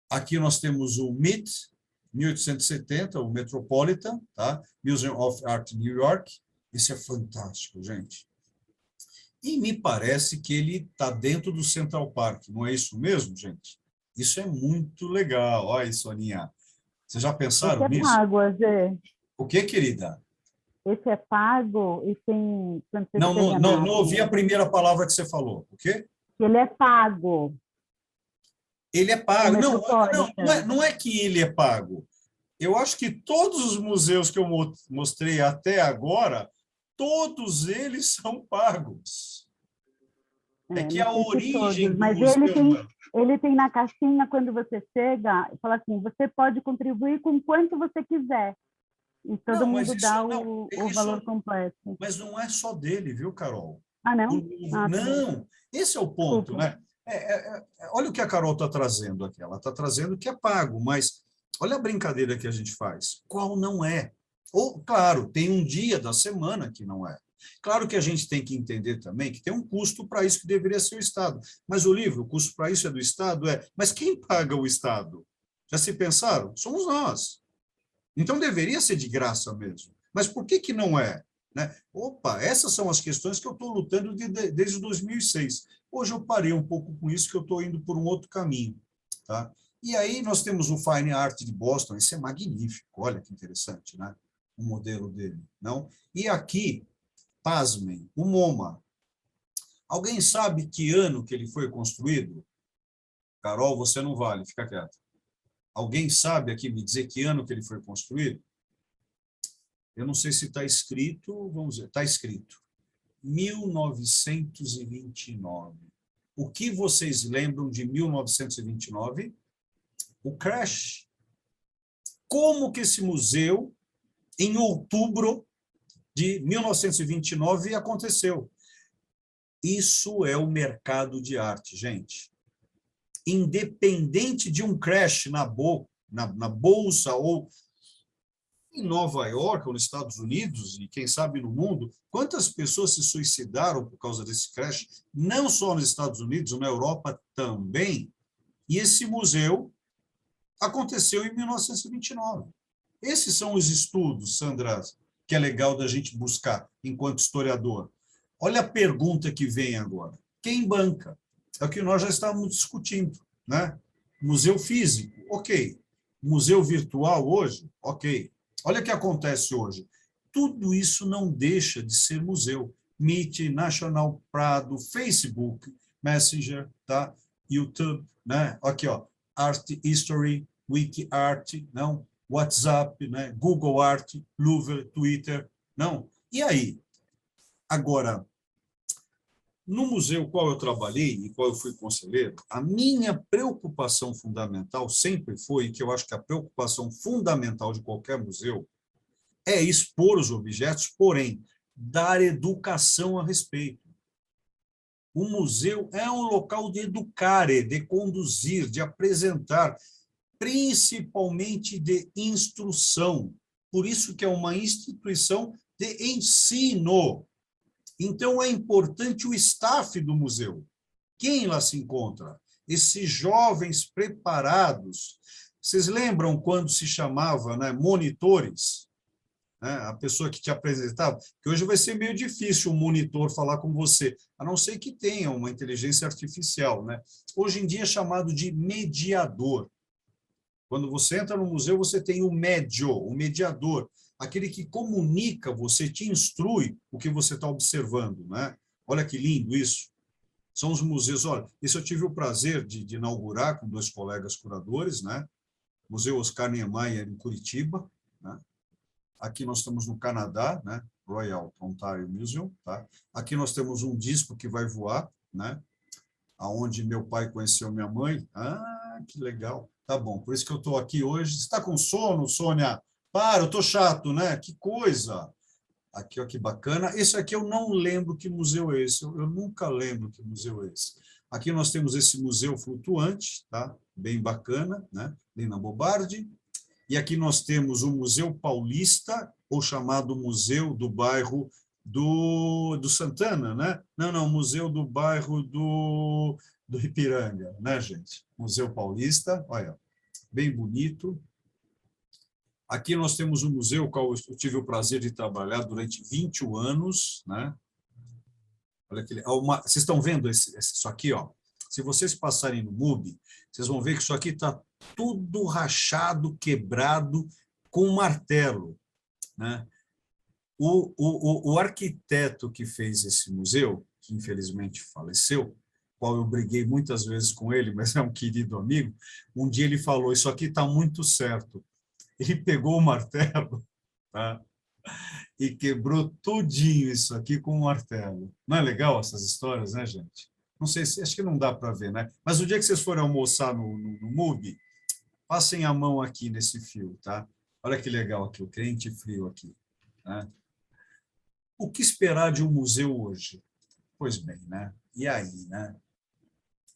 Aqui nós temos o MIT, 1870, o Metropolitan, tá? Museum of Art, New York. Esse é fantástico, gente. E me parece que ele está dentro do Central Park, não é isso mesmo, gente? Isso é muito legal. Olha aí, Soninha. Vocês já Esse pensaram é nisso? pago, Azê. O que, querida? Esse é pago e tem, quando você Não, chega não ouvi a primeira palavra que você falou. O quê? ele é pago, Ele é o pago. Não, Metropolitan. não é que ele é pago. Eu acho que todos os museus que eu mostrei até agora, todos eles são pagos. É que Não a sei se origem todos, do mas museu... ele tem na caixinha, quando você chega, fala assim, você pode contribuir com quanto você quiser. E todo Não, mas mundo isso dá não, o valor completo. mas não é só dele, viu, Carol? Ah, não? Ah, tá bom. Não, esse é o ponto, Desculpa. né? Olha o que a Carol está trazendo aqui. Ela está trazendo que é pago, mas olha a brincadeira que a gente faz. Qual não é? Ou, claro, tem um dia da semana que não é. Claro que a gente tem que entender também que tem um custo para isso que deveria ser o Estado. Mas o livro, o custo para isso é do Estado? É. Mas quem paga o Estado? Já se pensaram? Somos nós. Então deveria ser de graça mesmo. Mas por que não é? Né? Opa, essas são as questões que eu estou lutando desde 2006. Hoje eu parei um pouco com isso, que eu estou indo por um outro caminho. Tá? E aí nós temos o Fine Art de Boston, esse é magnífico, olha que interessante, né? O modelo dele. Não? E aqui, pasmem, o MoMA. Alguém sabe que ano que ele foi construído? Carol, você não vale, fica quieto. Alguém sabe aqui me dizer que ano que ele foi construído? Eu não sei se está escrito, vamos ver, está escrito. 1929. O que vocês lembram de 1929? O crash. Como que esse museu, em outubro de 1929, aconteceu? Isso é o mercado de arte, gente. Independente de um crash na bolsa ou em Nova York ou nos Estados Unidos, e quem sabe no mundo, quantas pessoas se suicidaram por causa desse crash, não só nos Estados Unidos, na Europa também. E esse museu aconteceu em 1929. Esses são os estudos, Sandra, que é legal da gente buscar enquanto historiador. Olha a pergunta que vem agora. Quem banca? É o que nós já estávamos discutindo, né? Museu físico, ok. Museu virtual hoje, ok. Olha o que acontece hoje. Tudo isso não deixa de ser museu. Meet, National Prado, Facebook, Messenger, tá? YouTube, né? Aqui, ó, Art History, WikiArt, não? WhatsApp, né? Google Art, Louvre, Twitter, não? E aí? Agora, no museu qual eu trabalhei e qual eu fui conselheiro, a minha preocupação fundamental sempre foi, que eu acho que a preocupação fundamental de qualquer museu, é expor os objetos, porém, dar educação a respeito. O museu é um local de educar, de conduzir, de apresentar, principalmente de instrução. Por isso que é uma instituição de ensino. Então, é importante o staff do museu. Quem lá se encontra? Esses jovens preparados. Vocês lembram quando se chamava, né, monitores? Né, a pessoa que te apresentava, que hoje vai ser meio difícil um monitor falar com você, a não ser que tenha uma inteligência artificial, né? Hoje em dia é chamado de mediador. Quando você entra no museu, você tem o médio, o mediador, aquele que comunica, você te instrui o que você está observando, né? Olha que lindo isso. São os museus, olha, isso eu tive o prazer de inaugurar com 2 colegas curadores, né? Museu Oscar Niemeyer, em Curitiba, né? Aqui nós estamos no Canadá, né? Royal Ontario Museum, tá? Aqui nós temos um disco que vai voar, né? Aonde meu pai conheceu minha mãe. Ah, que legal. Tá bom, por isso que eu estou aqui hoje. Você está com sono, Sônia? Para, eu estou chato, né? Que coisa. Aqui, ó, que bacana. Esse aqui eu não lembro que museu é esse. Eu nunca lembro que museu é esse. Aqui nós temos esse museu flutuante, tá? Bem bacana, né? Lina Bobardi. E aqui nós temos o Museu Paulista, ou chamado Museu do Bairro do Santana, né? Não, Museu do Bairro do Ipiranga, né, gente? Museu Paulista, olha, bem bonito. Aqui nós temos um museu, qual eu tive o prazer de trabalhar durante 21 anos, né? Olha que, vocês estão vendo isso aqui, ó? Se vocês passarem no MUBI, vocês vão ver que isso aqui está tudo rachado, quebrado, com um martelo, né? O arquiteto que fez esse museu, que infelizmente faleceu, qual eu briguei muitas vezes com ele, mas é um querido amigo, um dia ele falou, isso aqui está muito certo. Ele pegou o martelo, tá? E quebrou tudinho isso aqui com um martelo. Não é legal essas histórias, né, gente? Não sei, acho que não dá para ver, né? Mas o dia que vocês forem almoçar no MUBI, passem a mão aqui nesse fio, tá? Olha que legal aqui, o crente frio aqui, né? O que esperar de um museu hoje? Pois bem, né? E aí, né?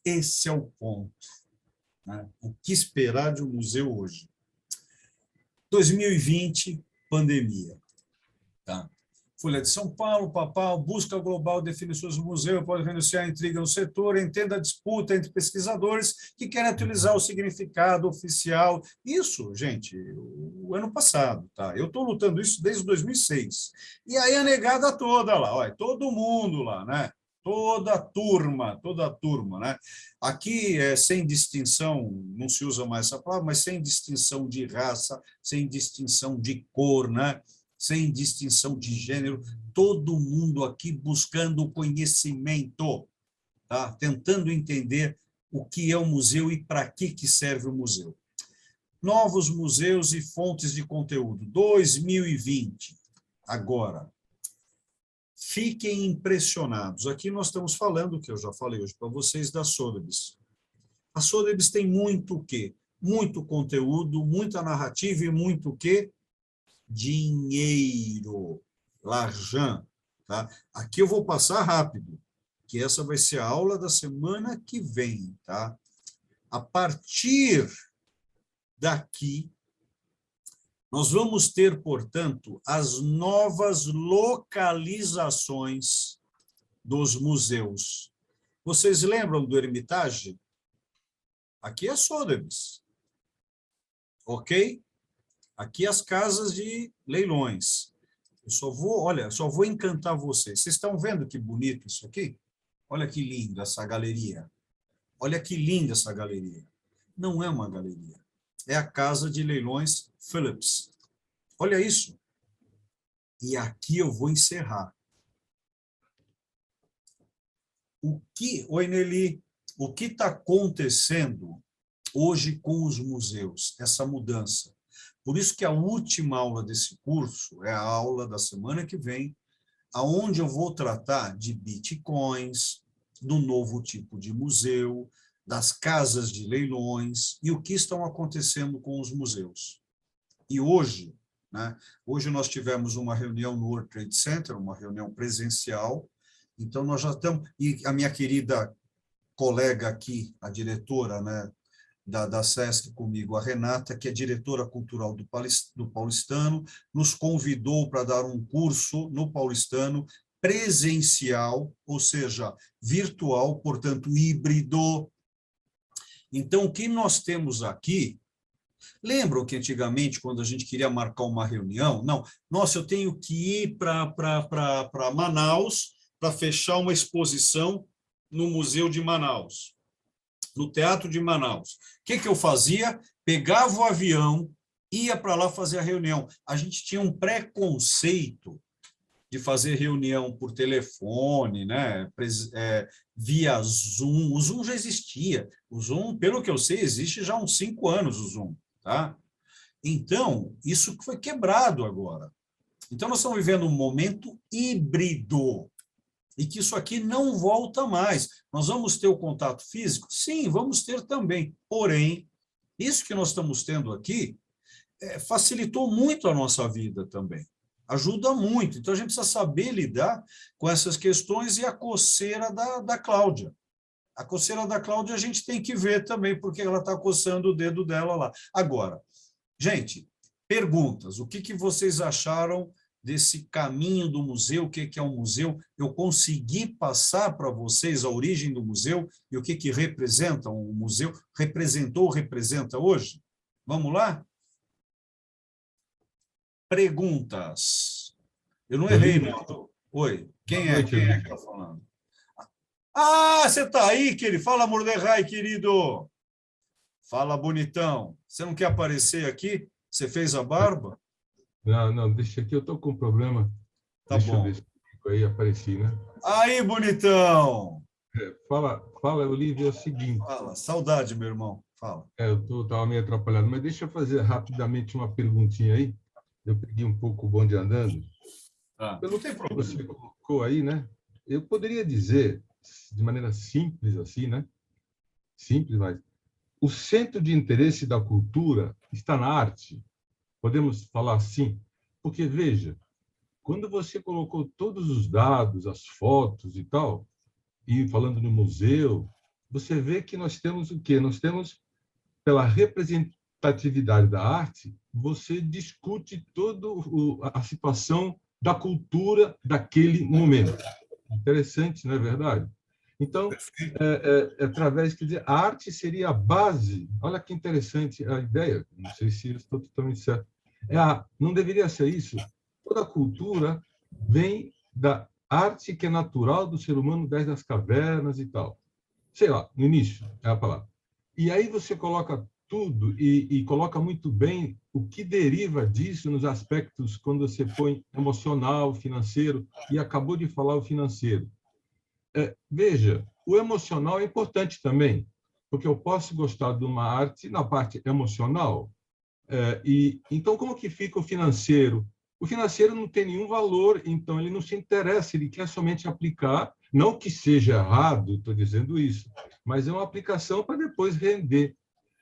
Esse é o ponto, né? O que esperar de um museu hoje? 2020, pandemia. Tá? Folha de São Paulo, Papal, busca global definições do museu, pode renunciar à intriga no setor, entenda a disputa entre pesquisadores que querem utilizar o significado oficial. Isso, gente, o ano passado. Tá? Eu estou lutando isso desde 2006. E aí a negada toda lá, olha, todo mundo lá, né? Toda a turma, né? Aqui, sem distinção, não se usa mais essa palavra, mas sem distinção de raça, sem distinção de cor, né? Sem distinção de gênero, todo mundo aqui buscando conhecimento, tá? Tentando entender o que é o museu e para que serve o museu. Novos museus e fontes de conteúdo, 2020, agora. Fiquem impressionados. Aqui nós estamos falando, que eu já falei hoje para vocês, da Sotheby's. A Sotheby's tem muito o quê? Muito conteúdo, muita narrativa e muito o quê? Dinheiro, l'argent, tá? Aqui eu vou passar rápido, que essa vai ser a aula da semana que vem, tá? A partir daqui, nós vamos ter, portanto, as novas localizações dos museus. Vocês lembram do Hermitage? Aqui é Sotheby's, ok? Aqui as casas de leilões. Eu só vou encantar vocês. Vocês estão vendo que bonito isso aqui? Olha que linda essa galeria. Olha que linda essa galeria. Não é uma galeria. É a casa de leilões Phillips. Olha isso. E aqui eu vou encerrar. Oi, Nelly, o que está acontecendo hoje com os museus? Essa mudança. Por isso que a última aula desse curso é a aula da semana que vem, aonde eu vou tratar de bitcoins, do novo tipo de museu, das casas de leilões e o que estão acontecendo com os museus. E hoje, né, hoje nós tivemos uma reunião no World Trade Center, uma reunião presencial, então nós já estamos, e a minha querida colega aqui, a diretora, né, da SESC comigo, a Renata, que é diretora cultural do Paulistano, nos convidou para dar um curso no Paulistano presencial, ou seja, virtual, portanto, híbrido. Então, o que nós temos aqui, lembram que antigamente, quando a gente queria marcar uma reunião, não, nossa, eu tenho que ir para Manaus para fechar uma exposição no Museu de Manaus, no Teatro de Manaus. O que eu fazia? Pegava o avião, ia para lá fazer a reunião. A gente tinha um preconceito de fazer reunião por telefone, né? Via Zoom. O Zoom já existia. O Zoom, pelo que eu sei, existe já há uns 5 anos o Zoom. Tá? Então, isso foi quebrado agora. Então, nós estamos vivendo um momento híbrido. E que isso aqui não volta mais. Nós vamos ter o contato físico? Sim, vamos ter também. Porém, isso que nós estamos tendo aqui facilitou muito a nossa vida também. Ajuda muito. Então, a gente precisa saber lidar com essas questões e a coceira da Cláudia. A coceira da Cláudia a gente tem que ver também, porque ela está coçando o dedo dela lá. Agora, gente, perguntas. O que vocês acharam desse caminho do museu, o que é um museu? Eu consegui passar para vocês a origem do museu e o que representa um museu, representou, representa hoje? Vamos lá? Perguntas. Eu não errei, não. Oi, quem é que está falando? Ah, você está aí, querido. Fala, Mordecai, querido. Fala, bonitão. Você não quer aparecer aqui? Você fez a barba? Não, não, deixa aqui, eu estou com um problema. Tá Deixa eu ver bom. se eu fico aí, apareci, né? Aí, bonitão. Fala, Olívia, é o seguinte, Fala. Saudade, meu irmão. Fala. eu estava meio atrapalhado, mas deixa eu fazer rapidamente uma perguntinha aí. Eu peguei um pouco o bonde andando. Ah, não Pelo tem que você problema. colocou aí, né? Eu poderia dizer, de maneira simples assim, né? Simples, mas o centro de interesse da cultura está na arte. Podemos falar assim? Porque, veja, quando você colocou todos os dados, as fotos e tal, e falando no museu, você vê que nós temos o quê? Nós temos, pela representatividade da arte, você discute toda a situação da cultura daquele momento. Interessante, não é verdade? Então, através, quer dizer, a arte seria a base. Olha que interessante a ideia, não sei se eu estou totalmente certo. Não deveria ser isso. Toda a cultura vem da arte que é natural do ser humano desde as cavernas e tal. Sei lá, no início é a palavra. E aí você coloca tudo e coloca muito bem o que deriva disso nos aspectos quando você põe emocional, financeiro, e acabou de falar o financeiro. Veja, o emocional é importante também, porque eu posso gostar de uma arte na parte emocional. Então, como que fica o financeiro? O financeiro não tem nenhum valor, então ele não se interessa, ele quer somente aplicar, não que seja errado, estou dizendo isso, mas é uma aplicação para depois render.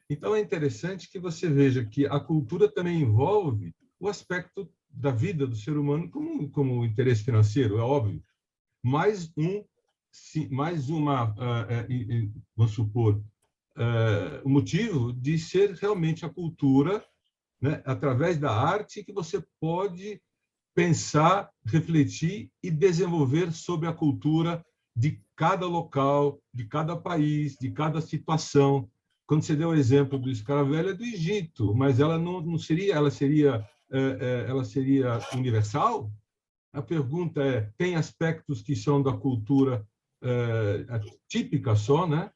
Então, é interessante que você veja que a cultura também envolve o aspecto da vida do ser humano como interesse financeiro, é óbvio. Mais uma, vamos supor, o motivo de ser realmente a cultura, né, através da arte, que você pode pensar, refletir e desenvolver sobre a cultura de cada local, de cada país, de cada situação. Quando você deu o exemplo do escaravelho, é do Egito, mas ela não seria, ela seria universal? A pergunta é, tem aspectos que são da cultura típica só, né?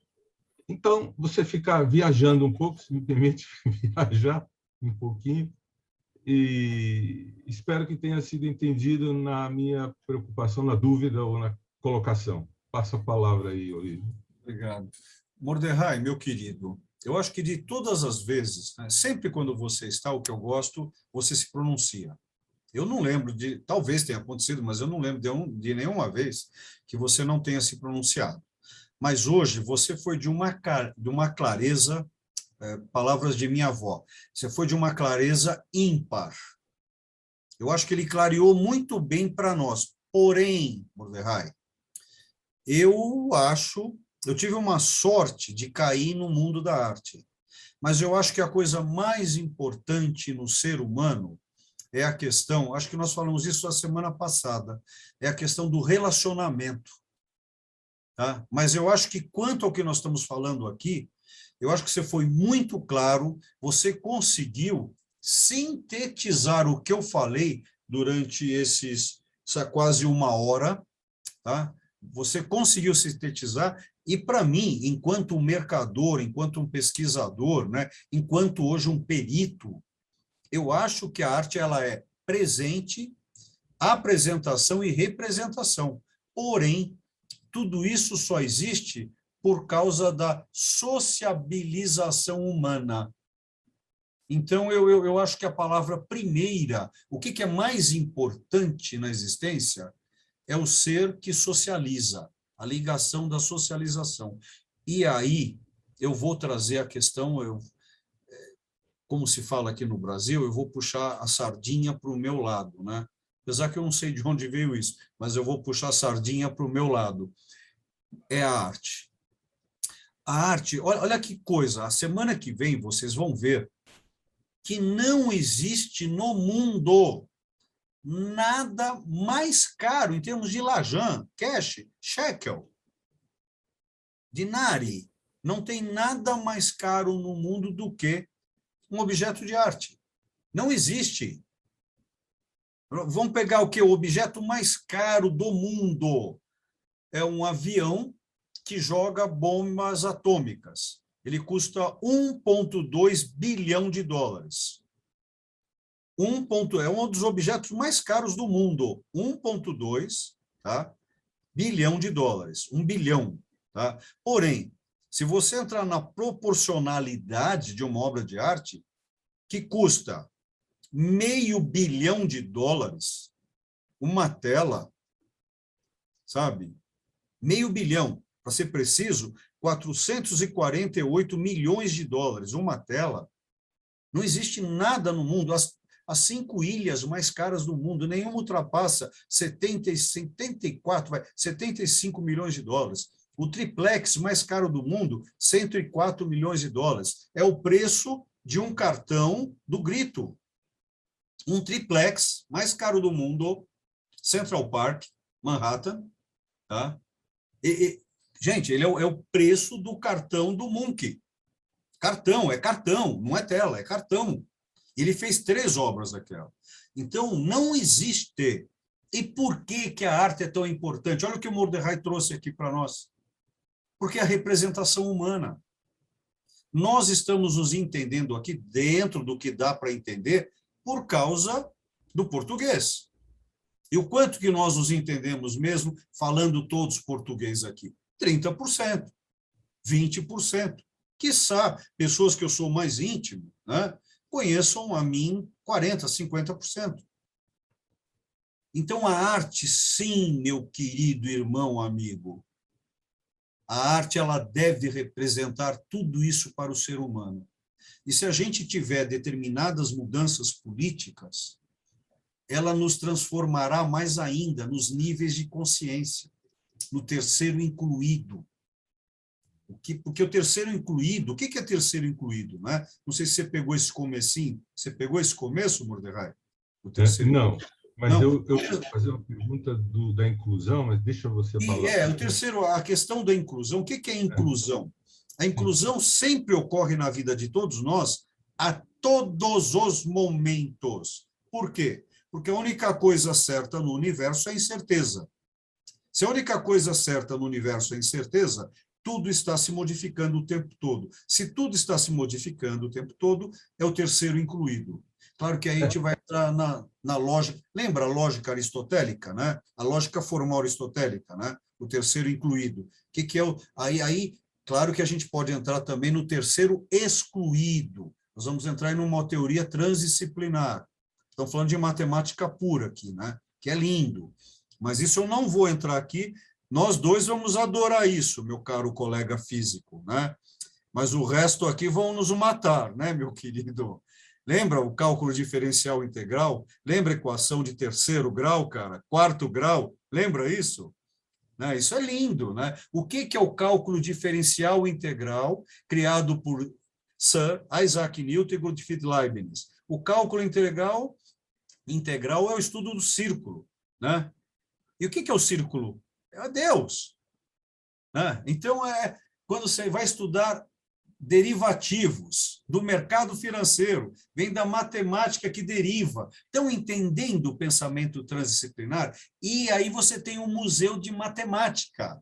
Então, você fica viajando um pouco, se me permite viajar um pouquinho, e espero que tenha sido entendido na minha preocupação, na dúvida ou na colocação. Passa a palavra aí, Olívio. Obrigado. Mordecai, meu querido, eu acho que de todas as vezes, né, sempre quando você está, o que eu gosto, você se pronuncia. Eu não lembro de, talvez tenha acontecido, mas eu não lembro de nenhuma vez que você não tenha se pronunciado. Mas hoje você foi de uma clareza, palavras de minha avó, você foi de uma clareza ímpar. Eu acho que ele clareou muito bem para nós. Porém, Mordecai, eu tive uma sorte de cair no mundo da arte. Mas eu acho que a coisa mais importante no ser humano é a questão, acho que nós falamos isso a semana passada, é a questão do relacionamento. Tá? Mas eu acho que quanto ao que nós estamos falando aqui, eu acho que você foi muito claro, você conseguiu sintetizar o que eu falei durante essa quase uma hora, tá? Você conseguiu sintetizar, e para mim, enquanto um mercador, enquanto um pesquisador, né, enquanto hoje um perito, eu acho que a arte ela é presente, apresentação e representação. Porém, tudo isso só existe por causa da sociabilização humana. Então, eu acho que a palavra primeira, o que é mais importante na existência, é o ser que socializa, a ligação da socialização. E aí, eu vou trazer a questão, como se fala aqui no Brasil, eu vou puxar a sardinha para o meu lado, né? Apesar que eu não sei de onde veio isso, mas eu vou puxar a sardinha para o meu lado. É a arte. A arte, olha que coisa, a semana que vem vocês vão ver que não existe no mundo nada mais caro em termos de lajan, cash, shekel, dinari. Não tem nada mais caro no mundo do que um objeto de arte. Não existe. Vamos pegar o quê? O objeto mais caro do mundo é um avião que joga bombas atômicas. Ele custa 1,2 bilhão de dólares. É um dos objetos mais caros do mundo. 1,2, tá? bilhão de dólares. 1 bilhão. Tá? Porém, se você entrar na proporcionalidade de uma obra de arte, que custa $500 milhão, uma tela, sabe? $500 milhão, para ser preciso, 448 milhões de dólares, uma tela. Não existe nada no mundo. As 5 ilhas mais caras do mundo, nenhuma ultrapassa 75 milhões de dólares. O triplex mais caro do mundo, 104 milhões de dólares. É o preço de um cartão do Grito. Um triplex mais caro do mundo, Central Park, Manhattan. Tá? Gente, ele é o preço do cartão do Munch. Cartão, não é tela, é cartão. Ele fez 3 obras daquela. Então, não existe. E por que a arte é tão importante? Olha o que o Mordecai trouxe aqui para nós. Porque é a representação humana. Nós estamos nos entendendo aqui dentro do que dá para entender por causa do português. E o quanto que nós nos entendemos mesmo falando todos português aqui? 30%, 20%. Quiçá, pessoas que eu sou mais íntimo, né, conheçam a mim 40%, 50%. Então, a arte, sim, meu querido irmão, amigo, a arte ela deve representar tudo isso para o ser humano. E se a gente tiver determinadas mudanças políticas, ela nos transformará mais ainda nos níveis de consciência, no terceiro incluído. Porque o terceiro incluído, o que é terceiro incluído? Né? Não sei se você pegou esse comecinho. Você pegou esse começo, Mordecai? O terceiro Não, mas não. eu vou fazer uma pergunta da inclusão, mas deixa você falar. O terceiro, a questão da inclusão. O que é inclusão? A inclusão sempre ocorre na vida de todos nós, a todos os momentos. Por quê? Porque a única coisa certa no universo é a incerteza. Se a única coisa certa no universo é a incerteza, tudo está se modificando o tempo todo. Se tudo está se modificando o tempo todo, é o terceiro incluído. Claro que aí a gente vai entrar na lógica. Lembra a lógica aristotélica, né? A lógica formal aristotélica, né? O terceiro incluído. O que é o. Aí, claro que a gente pode entrar também no terceiro excluído. Nós vamos entrar em uma teoria transdisciplinar. Estamos falando de matemática pura aqui, né? Que é lindo. Mas isso eu não vou entrar aqui. Nós dois vamos adorar isso, meu caro colega físico, né? Mas o resto aqui vão nos matar, né, meu querido? Lembra o cálculo diferencial integral? Lembra a equação de terceiro grau, cara? Quarto grau? Lembra isso? Né? Isso é lindo, né? O que é o cálculo diferencial integral criado por Sir Isaac Newton e Gottfried Leibniz? O cálculo integral é o estudo do círculo, né? E o que é o círculo? É Deus. Né? Então, quando você vai estudar derivativos do mercado financeiro, vem da matemática que deriva. Estão entendendo o pensamento transdisciplinar? E aí você tem um museu de matemática,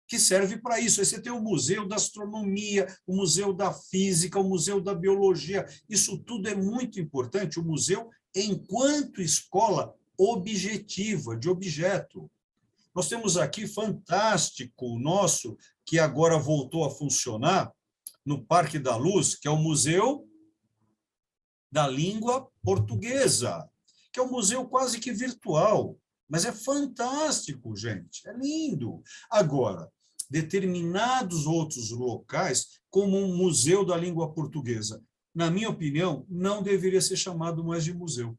que serve para isso. Aí você tem o museu da astronomia, o museu da física, o museu da biologia. Isso tudo é muito importante, o museu enquanto escola objetiva, de objeto. Nós temos aqui, fantástico, nosso, que agora voltou a funcionar, no Parque da Luz, que é o Museu da Língua Portuguesa, que é um museu quase que virtual, mas é fantástico, gente, é lindo. Agora, determinados outros locais, como um Museu da Língua Portuguesa, na minha opinião, não deveria ser chamado mais de museu.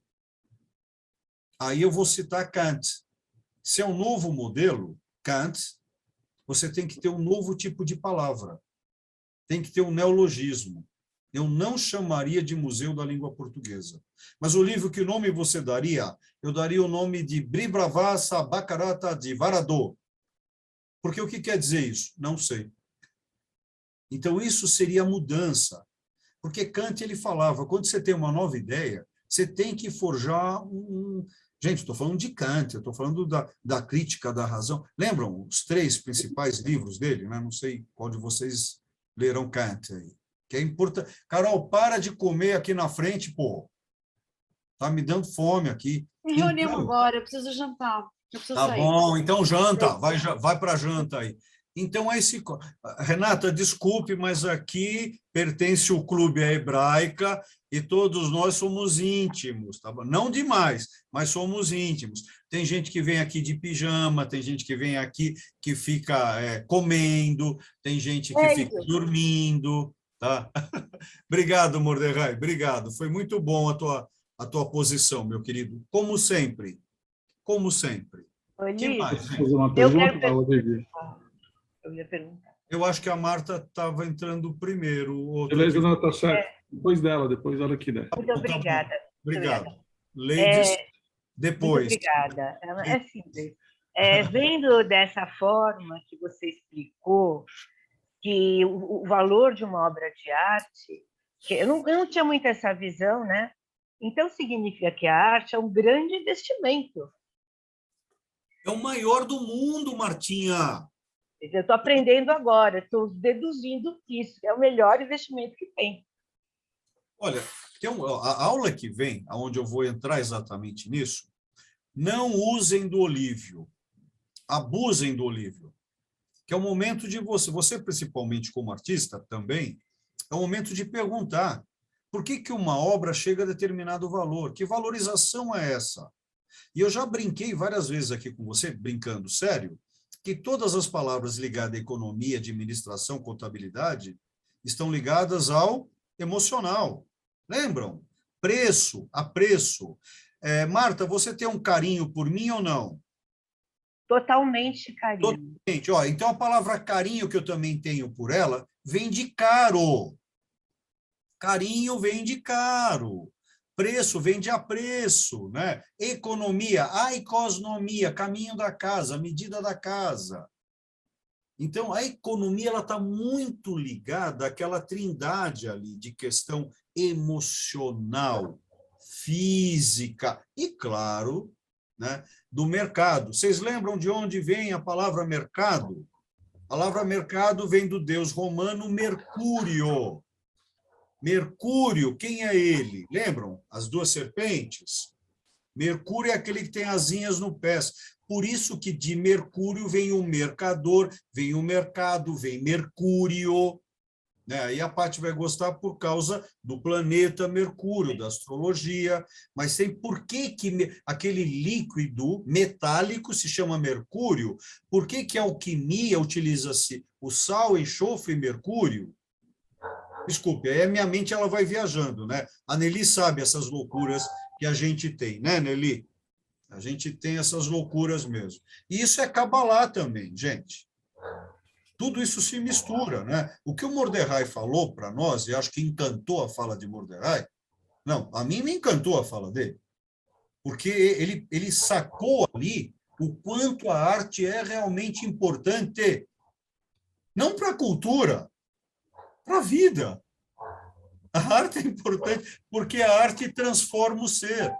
Aí eu vou citar Kant. Se é um novo modelo, Kant, você tem que ter um novo tipo de palavra. Tem que ter um neologismo. Eu não chamaria de Museu da Língua Portuguesa. Mas o livro, que nome você daria? Eu daria o nome de Bribravasa Bhakarata de Varadô. Porque o que quer dizer isso? Não sei. Então, isso seria mudança. Porque Kant ele falava, quando você tem uma nova ideia, você tem que forjar Gente, estou falando de Kant, eu estou falando da crítica da razão. Lembram os 3 principais livros dele? Né? Não sei qual de vocês leram Kant aí. Que é importante. Carol, para de comer aqui na frente, pô. Tá me dando fome aqui. Tem reunião Então, agora, eu preciso jantar. Eu preciso tá sair. bom, então janta, vai para janta aí. Então, Renata, desculpe, mas aqui pertence o Clube à Hebraica e todos nós somos íntimos, tá bom? Não demais, mas somos íntimos. Tem gente que vem aqui de pijama, tem gente que vem aqui que fica comendo, tem gente que fica dormindo, tá? Obrigado, Mordecai, obrigado. Foi muito bom a tua posição, meu querido. Como sempre. Como sempre. Oi, Que mais, gente? Fazer uma Eu pergunta, quero Rodrigo? Eu ia perguntar. Eu acho que a Marta estava entrando primeiro. Outro Beleza, aqui. não, tá certo. Depois dela, depois ela que der. Muito obrigada. Obrigado. Ladies, Muito depois. obrigada. É simples. Vendo dessa forma que você explicou, que o valor de uma obra de arte, que eu não tinha muito essa visão, né? Então, significa que a arte é um grande investimento. É o maior do mundo, Martinha. Eu estou aprendendo agora, estou deduzindo que isso é o melhor investimento que tem. Olha, a aula que vem, onde eu vou entrar exatamente nisso, não usem do Olívio, abusem do Olívio, que é o momento de você principalmente como artista também, é o momento de perguntar por que uma obra chega a determinado valor, que valorização é essa? E eu já brinquei várias vezes aqui com você, brincando sério, que todas as palavras ligadas à economia, administração, contabilidade, estão ligadas ao emocional. Lembram? Preço, apreço. Marta, você tem um carinho por mim ou não? Totalmente carinho. Totalmente. Então, a palavra carinho que eu também tenho por ela vem de caro. Carinho vem de caro. Preço vem de apreço, né? Economia, aicosnomia, caminho da casa, medida da casa. Então, a economia ela está muito ligada àquela trindade ali de questão emocional, física e, claro, né, do mercado. Vocês lembram de onde vem a palavra mercado? A palavra mercado vem do deus romano Mercúrio. Mercúrio, quem é ele? Lembram? As 2 serpentes? Mercúrio é aquele que tem asinhas no pé. Por isso que de Mercúrio vem o mercador, vem o mercado, vem Mercúrio. Né? Aí a Paty vai gostar por causa do planeta Mercúrio, da astrologia. Mas tem por que aquele líquido metálico se chama Mercúrio? Por que a alquimia utiliza-se o sal, enxofre e mercúrio? Desculpe, aí a minha mente ela vai viajando, né? A Nelly sabe essas loucuras que a gente tem, né, Nelly? A gente tem essas loucuras mesmo. E isso é Cabalá também, gente. Tudo isso se mistura, né? O que o Mordecai falou para nós, e acho que encantou a fala de Mordecai, não, a mim me encantou a fala dele, porque ele sacou ali o quanto a arte é realmente importante, não para a cultura, para a vida. A arte é importante porque a arte transforma o ser.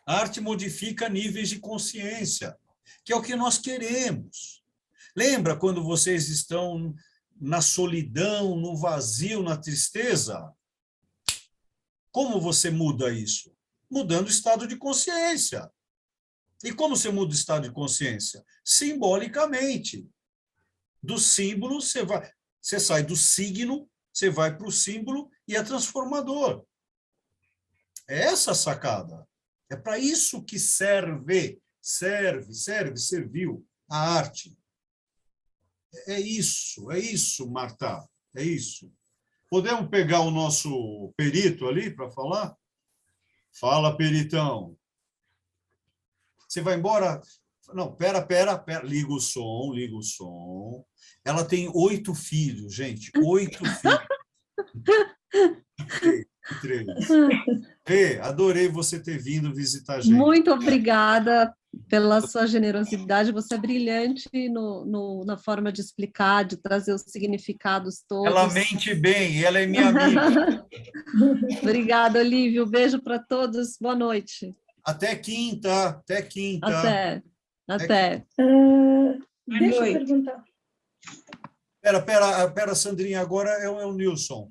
A arte modifica níveis de consciência, que é o que nós queremos. Lembra quando vocês estão na solidão, no vazio, na tristeza? Como você muda isso? Mudando o estado de consciência. E como você muda o estado de consciência? Simbolicamente. Do símbolo, você sai do signo, você vai para o símbolo e é transformador. É essa a sacada. É para isso que serviu a arte. É isso, Marta, é isso. Podemos pegar o nosso perito ali para falar? Fala, peritão. Você vai embora? Não, pera, liga o som. Ela tem 8 filhos, gente, 8 filhos. 3. Adorei você ter vindo visitar a gente. Muito obrigada pela sua generosidade. Você é brilhante na forma de explicar, de trazer os significados todos. Ela mente bem, ela é minha amiga. Obrigada, Olívio. Beijo para todos. Boa noite. Até quinta, até quinta. Até. Deixa eu noite. perguntar. Pera, Sandrinha, agora é o Nilson.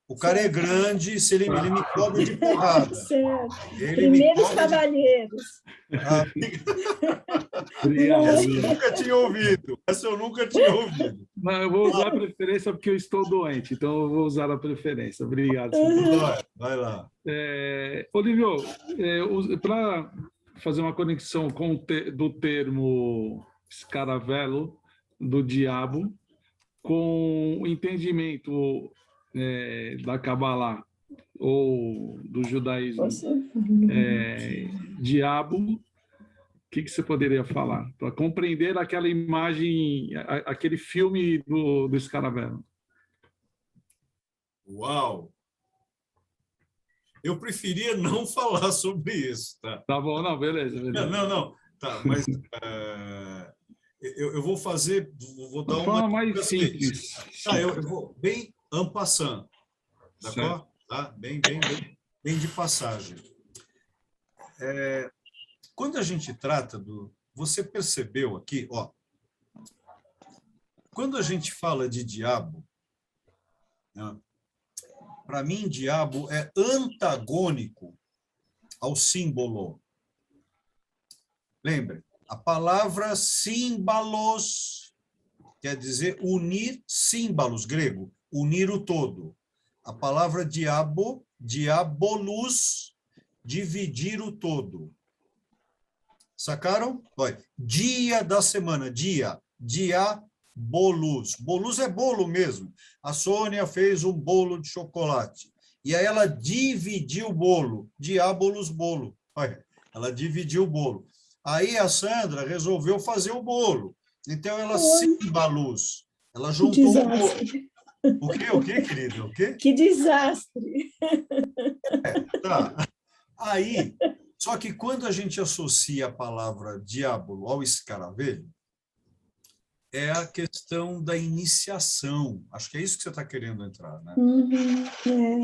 O cara é grande, se ele me cobra de porrada. Certo. Ele me Primeiros cobra de... cavalheiros. Obrigado. Essa eu nunca tinha ouvido. Essa eu nunca tinha ouvido. Não, eu vou usar a preferência porque eu estou doente, então eu vou usar a preferência. Obrigado. Vai lá. Olívio, para fazer uma conexão do termo escaravelo, do diabo, com o entendimento da Kabbalah ou do judaísmo, diabo, o que você poderia falar? Para compreender aquela imagem, aquele filme do escaravelo. Uau! Eu preferia não falar sobre isso, tá? Tá bom, não, beleza. Não. Tá, mas eu vou fazer, vou dar De uma... forma mais simples. Tá, eu vou bem en passant, d'accord? Tá? Bem de passagem. Quando a gente trata do... Você percebeu aqui, ó, quando a gente fala de diabo, né, para mim, diabo é antagônico ao símbolo. Lembre, a palavra símbalos quer dizer unir símbolos, grego, unir o todo. A palavra diabo, diabolus, dividir o todo. Sacaram? Olha, dia da semana, diabolus. Bolus é bolo mesmo. A Sônia fez um bolo de chocolate. E aí ela dividiu o bolo. Diabolus bolo. Olha, ela dividiu o bolo. Aí a Sandra resolveu fazer o bolo. Então ela símbalus. Ela juntou o bolo. O quê, querida? O quê? Que desastre! Tá. Aí, só que quando a gente associa a palavra diabo ao escaravelho, é a questão da iniciação. Acho que é isso que você está querendo entrar, né?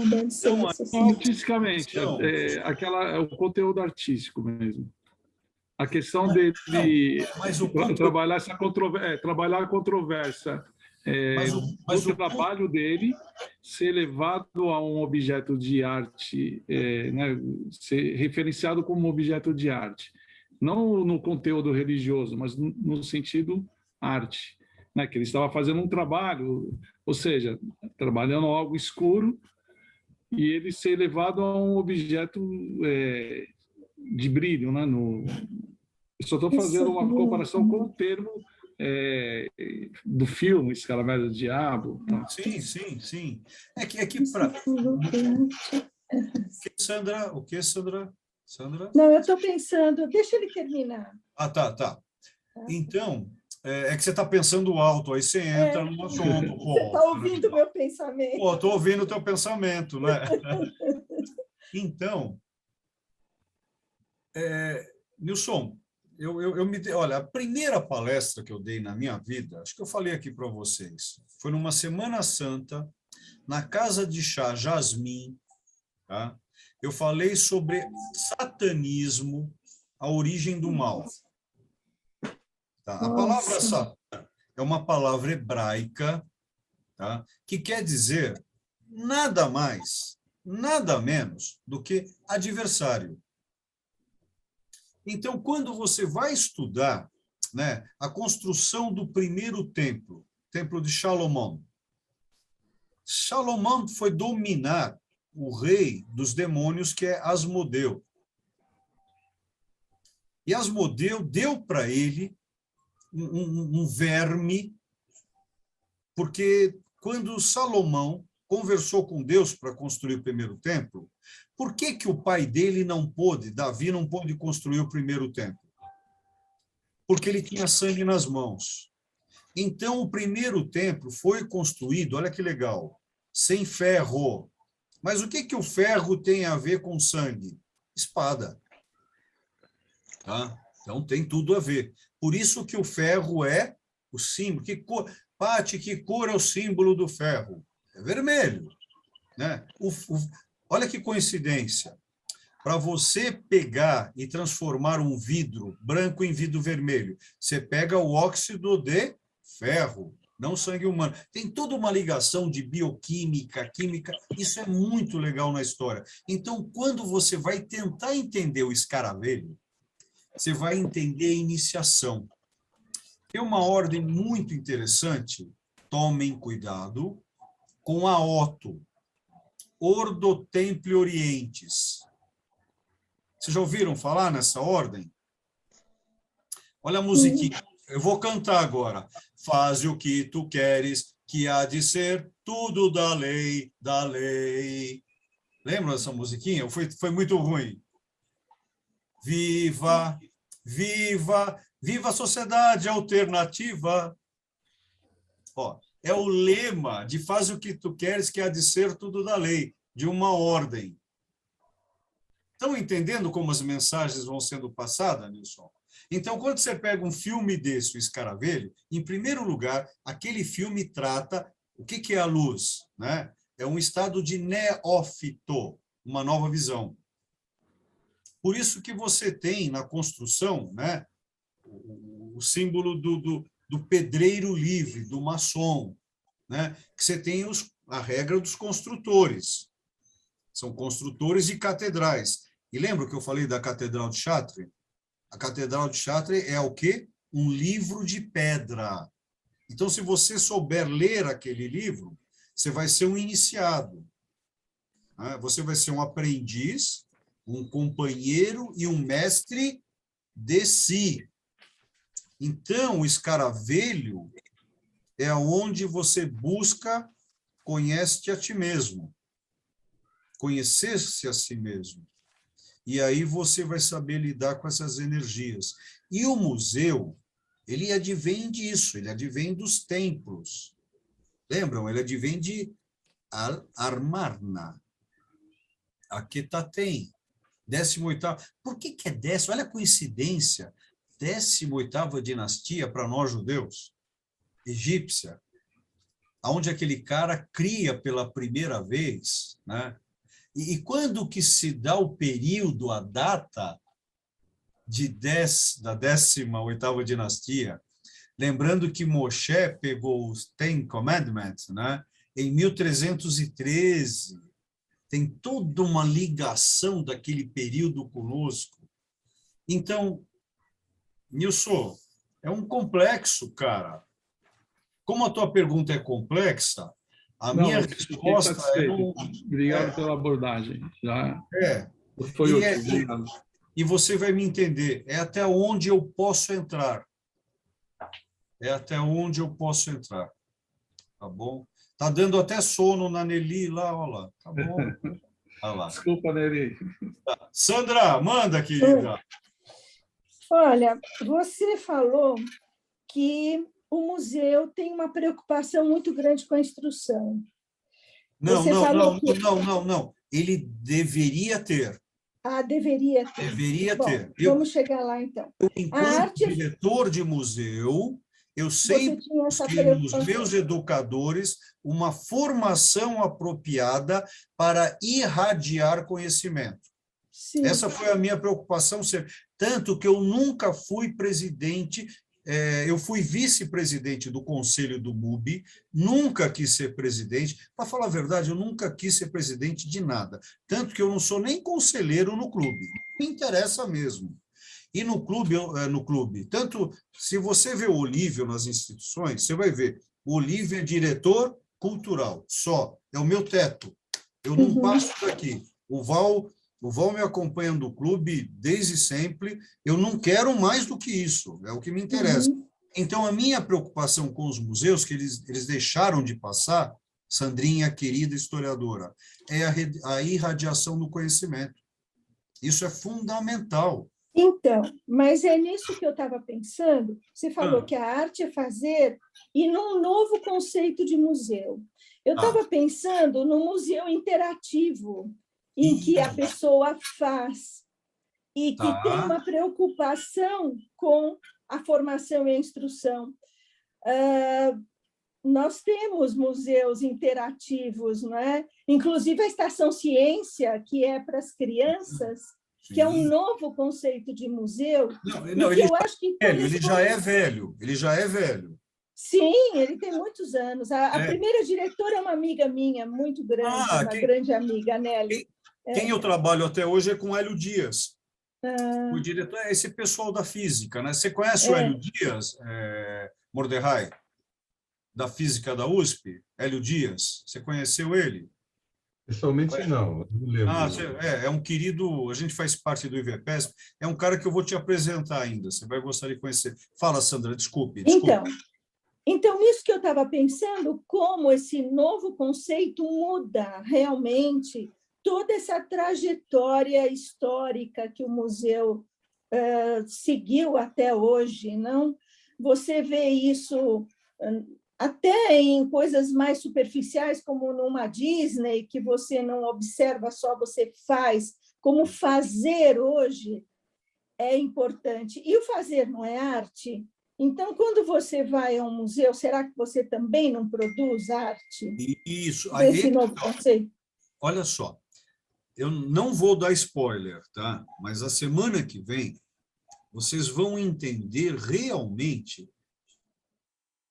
Deve ser Então, essa, sim. Artisticamente, o conteúdo artístico mesmo. A questão dele mas o ponto... trabalhar essa trabalhar a controvérsia do trabalho dele ser levado a um objeto de arte, né, ser referenciado como objeto de arte, não no conteúdo religioso, mas no sentido arte, né, que ele estava fazendo um trabalho, ou seja, trabalhando algo escuro, e ele ser levado a um objeto de brilho, né, eu só estou fazendo uma comparação com o termo do filme Escaravelo do Diabo. Tá? Sim. É que para... O que, Sandra? Não, eu estou pensando... Deixa ele terminar. Tá. Então, é que você está pensando alto, aí você entra no assunto. Você está ouvindo o meu pensamento. Estou ouvindo o teu pensamento, né? Então, Nilson, olha, a primeira palestra que eu dei na minha vida, acho que eu falei aqui para vocês, foi numa Semana Santa, na Casa de Chá Jasmim, tá? Eu falei sobre satanismo, a origem do mal. Tá? A palavra Satã é uma palavra hebraica, tá? Que quer dizer nada mais, nada menos do que adversário. Então, quando você vai estudar, né, a construção do primeiro templo, templo de Salomão, Salomão foi dominar o rei dos demônios, que é Asmodeu. E Asmodeu deu para ele um verme, porque quando Salomão conversou com Deus para construir o primeiro templo, por que o pai dele não pôde, Davi não pôde construir o primeiro templo? Porque ele tinha sangue nas mãos. Então, o primeiro templo foi construído, olha que legal, sem ferro. Mas o que o ferro tem a ver com sangue? Espada. Tá? Então, tem tudo a ver. Por isso que o ferro é o símbolo. Pati, que cor é o símbolo do ferro? É vermelho. Né? Olha que coincidência. Para você pegar e transformar um vidro branco em vidro vermelho, você pega o óxido de ferro, não sangue humano. Tem toda uma ligação de bioquímica, química, isso é muito legal na história. Então, quando você vai tentar entender o escaravelho, você vai entender a iniciação. Tem uma ordem muito interessante, tomem cuidado, com a Otto, Ordo Templi Orientis. Vocês já ouviram falar nessa ordem? Olha a musiquinha. Eu vou cantar agora. Faze o que tu queres, que há de ser tudo da lei, da lei. Lembra dessa musiquinha? Foi muito ruim. Viva, viva, viva a sociedade alternativa. Ó, é o lema de faz o que tu queres, que há de ser tudo da lei, de uma ordem. Estão entendendo como as mensagens vão sendo passadas, Nilson? Então, quando você pega um filme desse, o Escaravelho, em primeiro lugar, aquele filme trata o que é a luz, né? É um estado de neófito, uma nova visão. Por isso que você tem na construção, né, o símbolo do pedreiro livre, do maçom, né, que você tem a regra dos construtores. São construtores de catedrais. E lembra que eu falei da Catedral de Chartres? A Catedral de Chartres é o quê? Um livro de pedra. Então, se você souber ler aquele livro, você vai ser um iniciado. Você vai ser um aprendiz, um companheiro e um mestre de si. Então, o escaravelho é onde você busca conhece-te a ti mesmo. Conhecer-se a si mesmo. E aí você vai saber lidar com essas energias. E o museu, ele advém disso, ele advém dos templos. Lembram? Ele advém de Amarna, Aquetatem, 18ª. Por que é 10? Olha a coincidência. 18ª dinastia para nós judeus, egípcia, onde aquele cara cria pela primeira vez, né? E quando que se dá o período, a data da 18ª dinastia? Lembrando que Moshe pegou os Ten Commandments, né, em 1313. Tem toda uma ligação daquele período conosco. Então, Nilson, é um complexo, cara. Como a tua pergunta é complexa, minha resposta é... Obrigado pela abordagem. Já foi obrigado. E você vai me entender. É até onde eu posso entrar. É até onde eu posso entrar. Tá bom? Tá dando até sono na Nelly lá, olha lá. Tá bom? Olha lá. Desculpa, Nelly. Tá. Sandra, manda, querida. Olha, você falou que o museu tem uma preocupação muito grande com a instrução. Não. Ele deveria ter. Deveria ter. Deveria ter. Vamos chegar lá, então. Enquanto diretor de museu, eu sempre busquei nos meus educadores uma formação apropriada para irradiar conhecimento. Sim. Essa foi a minha preocupação sempre. Tanto que eu nunca fui presidente... eu fui vice-presidente do conselho do MUBI, nunca quis ser presidente. Para falar a verdade, eu nunca quis ser presidente de nada. Tanto que eu não sou nem conselheiro no clube. Não me interessa mesmo. E no clube, tanto se você vê o Olívio nas instituições, você vai ver, o Olívio é diretor cultural, só. É o meu teto. Eu não passo daqui. O Val me acompanha do clube desde sempre. Eu não quero mais do que isso, é o que me interessa. Então, a minha preocupação com os museus, que eles deixaram de passar, Sandrinha, querida historiadora, é a irradiação do conhecimento. Isso é fundamental. Então, mas é nisso que eu estava pensando. Você falou que a arte é fazer e num novo conceito de museu. Eu estava pensando no museu interativo, em que a pessoa faz e que tem uma preocupação com a formação e a instrução. nós temos museus interativos, não é? Inclusive a Estação Ciência, que é para as crianças, que é um novo conceito de museu. Não, eu acho que ele já é velho, ele já é velho. Sim, ele tem muitos anos. A primeira diretora é uma amiga minha, muito grande, grande amiga, a Nelly. Quem eu trabalho até hoje é com Hélio Dias. O diretor é esse pessoal da física, né? Você conhece o Hélio Dias, Mordecai, da física da USP? Hélio Dias, você conheceu ele? Pessoalmente, não lembro. É um querido, a gente faz parte do IVPESP, é um cara que eu vou te apresentar ainda, você vai gostar de conhecer. Fala, Sandra, desculpe. Então, nisso que eu estava pensando, como esse novo conceito muda realmente toda essa trajetória histórica que o museu seguiu até hoje, não? Você vê isso até em coisas mais superficiais, como numa Disney, que você não observa só, você faz. Como fazer hoje é importante. E o fazer não é arte? Então, quando você vai a um museu, será que você também não produz arte? Isso. Esse novo conceito? Olha só, eu não vou dar spoiler, tá? Mas a semana que vem, vocês vão entender realmente,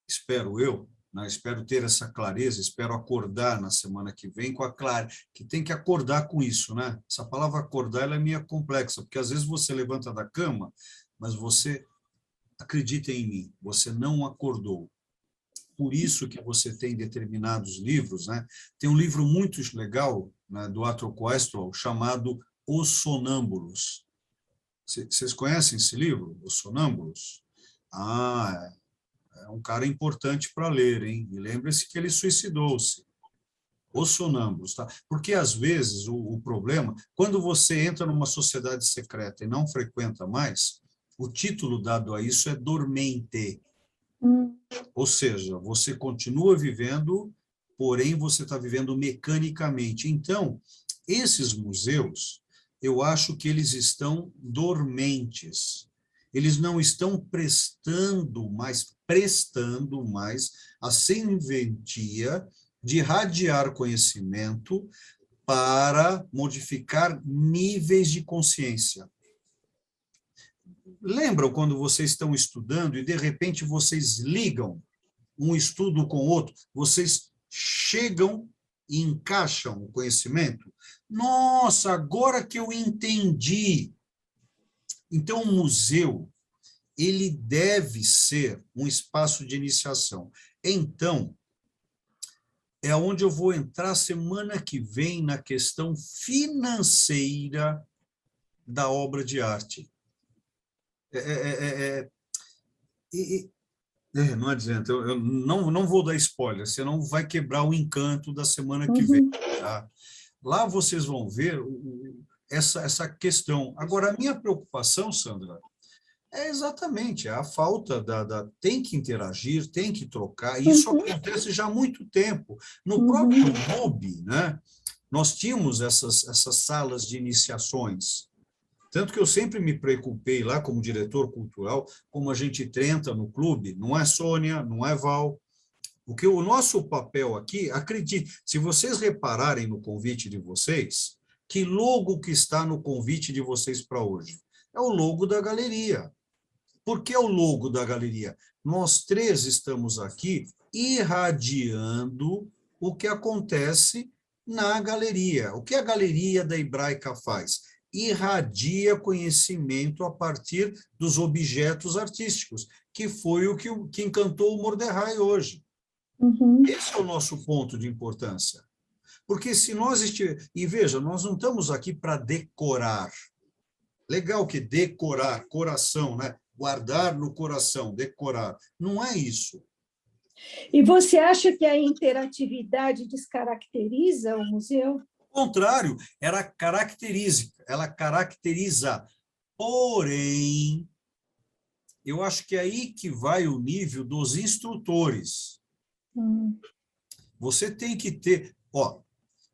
espero eu, né? Espero ter essa clareza, espero acordar na semana que vem com a clareza, que tem que acordar com isso, né? Essa palavra acordar ela é meio complexa, porque às vezes você levanta da cama, mas você... Acredita em mim, você não acordou. Por isso que você tem determinados livros, né? Tem um livro muito legal, né, do Arthur Koestler, chamado Os Sonâmbulos. Vocês conhecem esse livro, Os Sonâmbulos? É um cara importante para ler, hein? E lembre-se que ele suicidou-se. Os sonâmbulos, tá? Porque, às vezes, o problema, quando você entra numa sociedade secreta e não frequenta mais, o título dado a isso é dormente. Ou seja, você continua vivendo, porém você está vivendo mecanicamente. Então, esses museus, eu acho que eles estão dormentes. Eles não estão prestando mais a serventia de irradiar conhecimento para modificar níveis de consciência. Lembram quando vocês estão estudando e, de repente, vocês ligam um estudo com outro, vocês chegam e encaixam o conhecimento? Nossa, agora que eu entendi. Então, o museu, ele deve ser um espaço de iniciação. Então, é onde eu vou entrar semana que vem na questão financeira da obra de arte. Não adianta, eu não vou dar spoiler, senão vai quebrar o encanto da semana que vem. Tá? Lá vocês vão ver essa questão. Agora, a minha preocupação, Sandra, é exatamente a falta tem que interagir, tem que trocar, e isso acontece já há muito tempo. No próprio clube, né, nós tínhamos essas salas de iniciações. Tanto que eu sempre me preocupei lá, como diretor cultural, como a gente tenta no clube, não é Sônia, não é Val, porque o nosso papel aqui, acredite, se vocês repararem no convite de vocês, que logo que está no convite de vocês para hoje? É o logo da galeria. Por que o logo da galeria? Nós três estamos aqui irradiando o que acontece na galeria. O que a galeria da Hebraica faz? Irradia conhecimento a partir dos objetos artísticos, que foi o que encantou o Mordecai hoje. Esse é o nosso ponto de importância. Porque se nós estivermos... E veja, nós não estamos aqui para decorar. Legal que decorar, coração, né? Guardar no coração, decorar. Não é isso. E você acha que a interatividade descaracteriza o museu? Ao contrário, ela caracteriza. Porém, eu acho que é aí que vai o nível dos instrutores. Você tem que ter...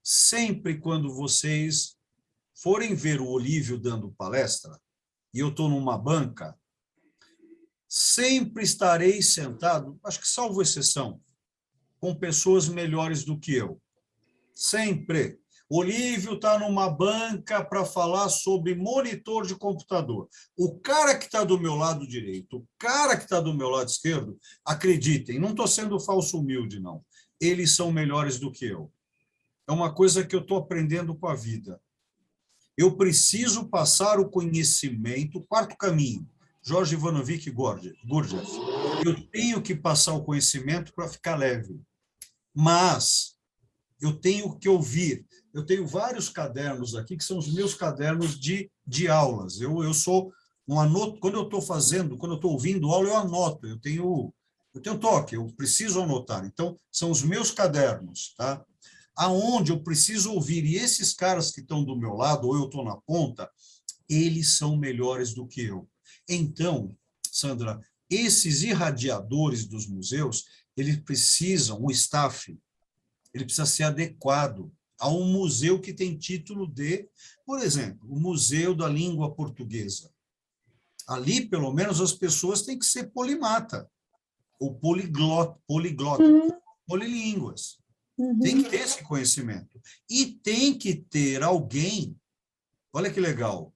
sempre quando vocês forem ver o Olívio dando palestra, e eu estou numa banca, sempre estarei sentado, acho que salvo exceção, com pessoas melhores do que eu. Sempre. Olívio está numa banca para falar sobre monitor de computador. O cara que está do meu lado direito, o cara que está do meu lado esquerdo, acreditem, não estou sendo falso humilde, não. Eles são melhores do que eu. É uma coisa que eu estou aprendendo com a vida. Eu preciso passar o conhecimento, quarto caminho, Jorge Ivanovich Gurdjieff. Eu tenho que passar o conhecimento para ficar leve. Mas eu tenho que ouvir. Eu tenho vários cadernos aqui, que são os meus cadernos de aulas. Eu sou um anoto, quando eu estou fazendo, quando eu estou ouvindo aula, eu anoto. Eu tenho toque, eu preciso anotar. Então, são os meus cadernos, tá? Aonde eu preciso ouvir. E esses caras que estão do meu lado, ou eu estou na ponta, eles são melhores do que eu. Então, Sandra, esses irradiadores dos museus, eles precisam, o staff, ele precisa ser adequado a um museu que tem título de, por exemplo, o Museu da Língua Portuguesa. Ali, pelo menos, as pessoas têm que ser polimata, ou poliglota, polilínguas. Tem que ter esse conhecimento. E tem que ter alguém, olha que legal,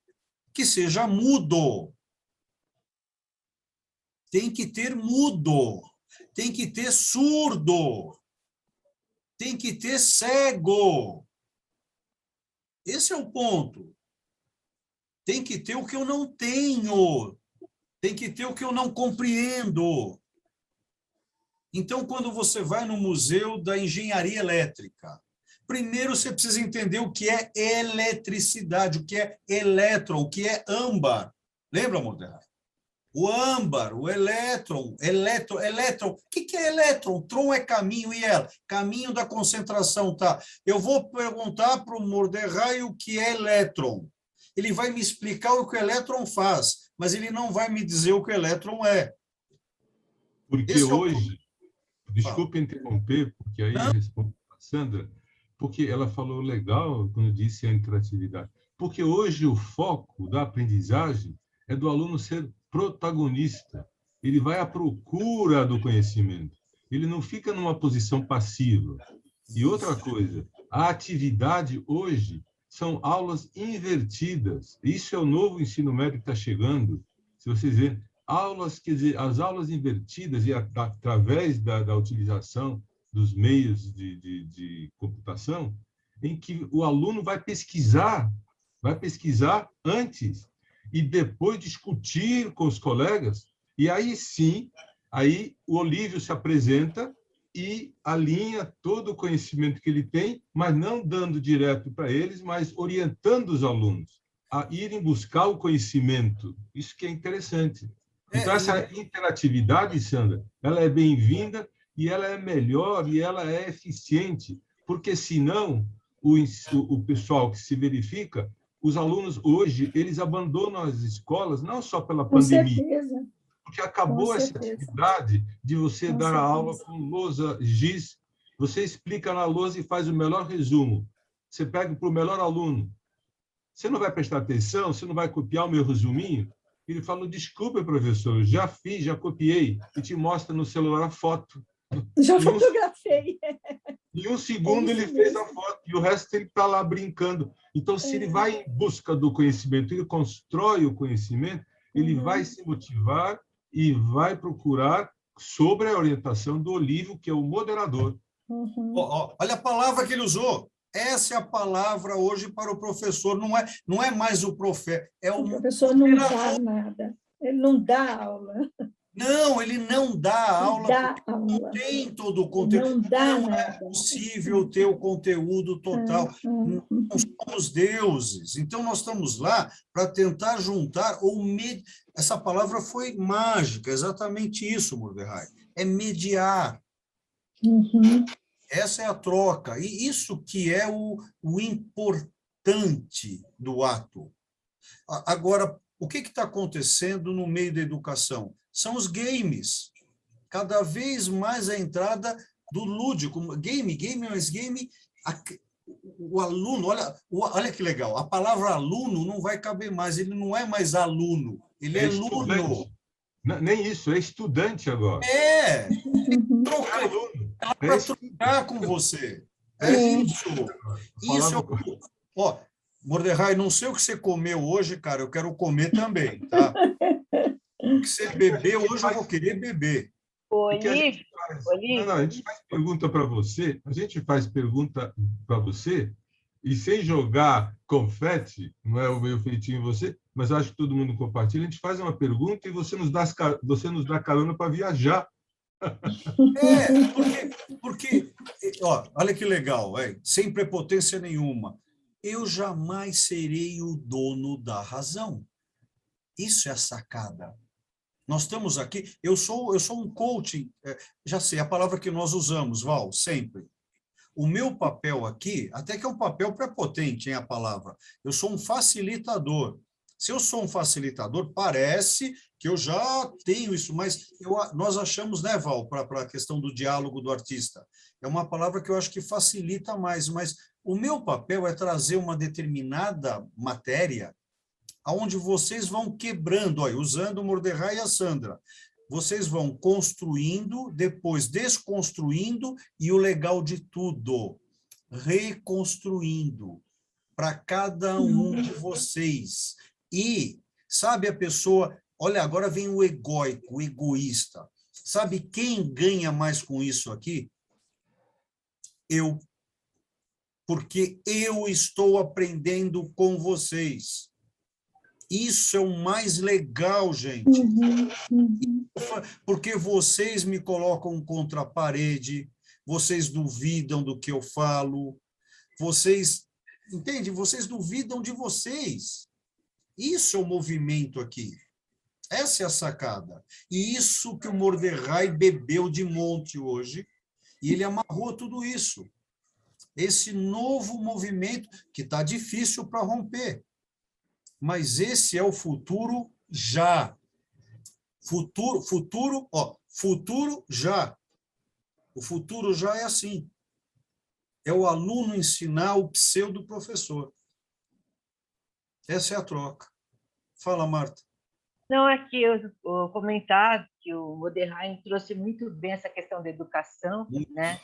que seja mudo. Tem que ter mudo. Tem que ter surdo. Tem que ter cego. Esse é o ponto. Tem que ter o que eu não tenho. Tem que ter o que eu não compreendo. Então, quando você vai no Museu da Engenharia Elétrica, primeiro você precisa entender o que é eletricidade, o que é elétron, o que é âmbar. Lembra, Moderna? O âmbar, o elétron. O que é elétron? Tron é caminho, e ela? Caminho da concentração, tá? Eu vou perguntar para o Mordecai o que é elétron. Ele vai me explicar o que o elétron faz, mas ele não vai me dizer o que o elétron é. Porque hoje, desculpe interromper, porque aí eu respondo a Sandra, porque ela falou legal quando disse a interatividade. Porque hoje o foco da aprendizagem é do aluno ser protagonista. Ele vai à procura do conhecimento. Ele não fica numa posição passiva. E outra coisa, a atividade hoje são aulas invertidas. Isso é o novo ensino médio que está chegando. Se vocês verem, aulas, quer dizer, as aulas invertidas, e através da utilização dos meios de computação, em que o aluno vai pesquisar antes e depois discutir com os colegas, e aí sim, aí o Olívio se apresenta e alinha todo o conhecimento que ele tem, mas não dando direto para eles, mas orientando os alunos a irem buscar o conhecimento. Isso que é interessante. Então, essa interatividade, Sandra, ela é bem-vinda e ela é melhor e ela é eficiente, porque, senão, o pessoal que se verifica, os alunos hoje, eles abandonam as escolas, não só pela pandemia, certeza. porque acabou essa atividade de você dar a aula com lousa, giz, você explica na lousa e faz o melhor resumo. Você pega para o melhor aluno. Você não vai prestar atenção, você não vai copiar o meu resuminho? Ele fala, desculpa, professor, já fiz, já copiei, e te mostra no celular a foto. Já fotografei. Em um segundo ele fez a foto, e o resto ele está lá brincando. Então, se ele vai em busca do conhecimento, ele constrói o conhecimento, ele vai se motivar e vai procurar sobre a orientação do Olívio, que é o moderador. Olha a palavra que ele usou. Essa é a palavra hoje para o professor. Não é mais o profeta. O professor não dá nada. Ele não dá aula. Não, ele não dá aula, porque não tem todo o conteúdo. Não é possível ter o conteúdo total. Não somos deuses. Então, nós estamos lá para tentar juntar, essa palavra foi mágica, exatamente isso, Mordecai. É mediar. Essa é a troca. E isso que é o importante do ato. Agora, o que está acontecendo no meio da educação? São os games. Cada vez mais a entrada do lúdico. Game, mas game... O aluno, olha que legal, a palavra aluno não vai caber mais, ele não é mais aluno, ele é aluno. Nem isso, é estudante agora. É para trocar com você. É isso. Isso é o... Ó, Mordecai, não sei o que você comeu hoje, cara, eu quero comer também, tá? O que você bebeu hoje, eu vou querer beber. Olívio, A gente faz pergunta para você, e sem jogar confete, não é o meu feitinho em você, mas eu acho que todo mundo compartilha, a gente faz uma pergunta e você nos dá carona para viajar. Porque ó, olha que legal, sem prepotência nenhuma. Eu jamais serei o dono da razão. Isso é a sacada. Nós estamos aqui, eu sou um coaching, já sei, a palavra que nós usamos, Val, sempre. O meu papel aqui, até que é um papel prepotente, hein, a palavra. Eu sou um facilitador. Se eu sou um facilitador, parece que eu já tenho isso, mas nós achamos, né, Val, para a questão do diálogo do artista. É uma palavra que eu acho que facilita mais, mas o meu papel é trazer uma determinada matéria onde vocês vão quebrando, olha, usando o Mordecai e a Sandra. Vocês vão construindo, depois desconstruindo, e o legal de tudo, reconstruindo para cada um de vocês. E, sabe, a pessoa... Olha, agora vem o egóico, o egoísta. Sabe quem ganha mais com isso aqui? Eu. Porque eu estou aprendendo com vocês. Isso é o mais legal, gente. Porque vocês me colocam contra a parede, vocês duvidam do que eu falo, vocês, entende? Vocês duvidam de vocês. Isso é o movimento aqui. Essa é a sacada. E isso que o Mordecai bebeu de monte hoje, e ele amarrou tudo isso. Esse novo movimento que está difícil para romper. Mas esse é o futuro já. Futuro já. O futuro já é assim. É o aluno ensinar o pseudo-professor. Essa é a troca. Fala, Marta. Não, é que o comentário que o Mordecai trouxe muito bem essa questão da educação, Muito, né?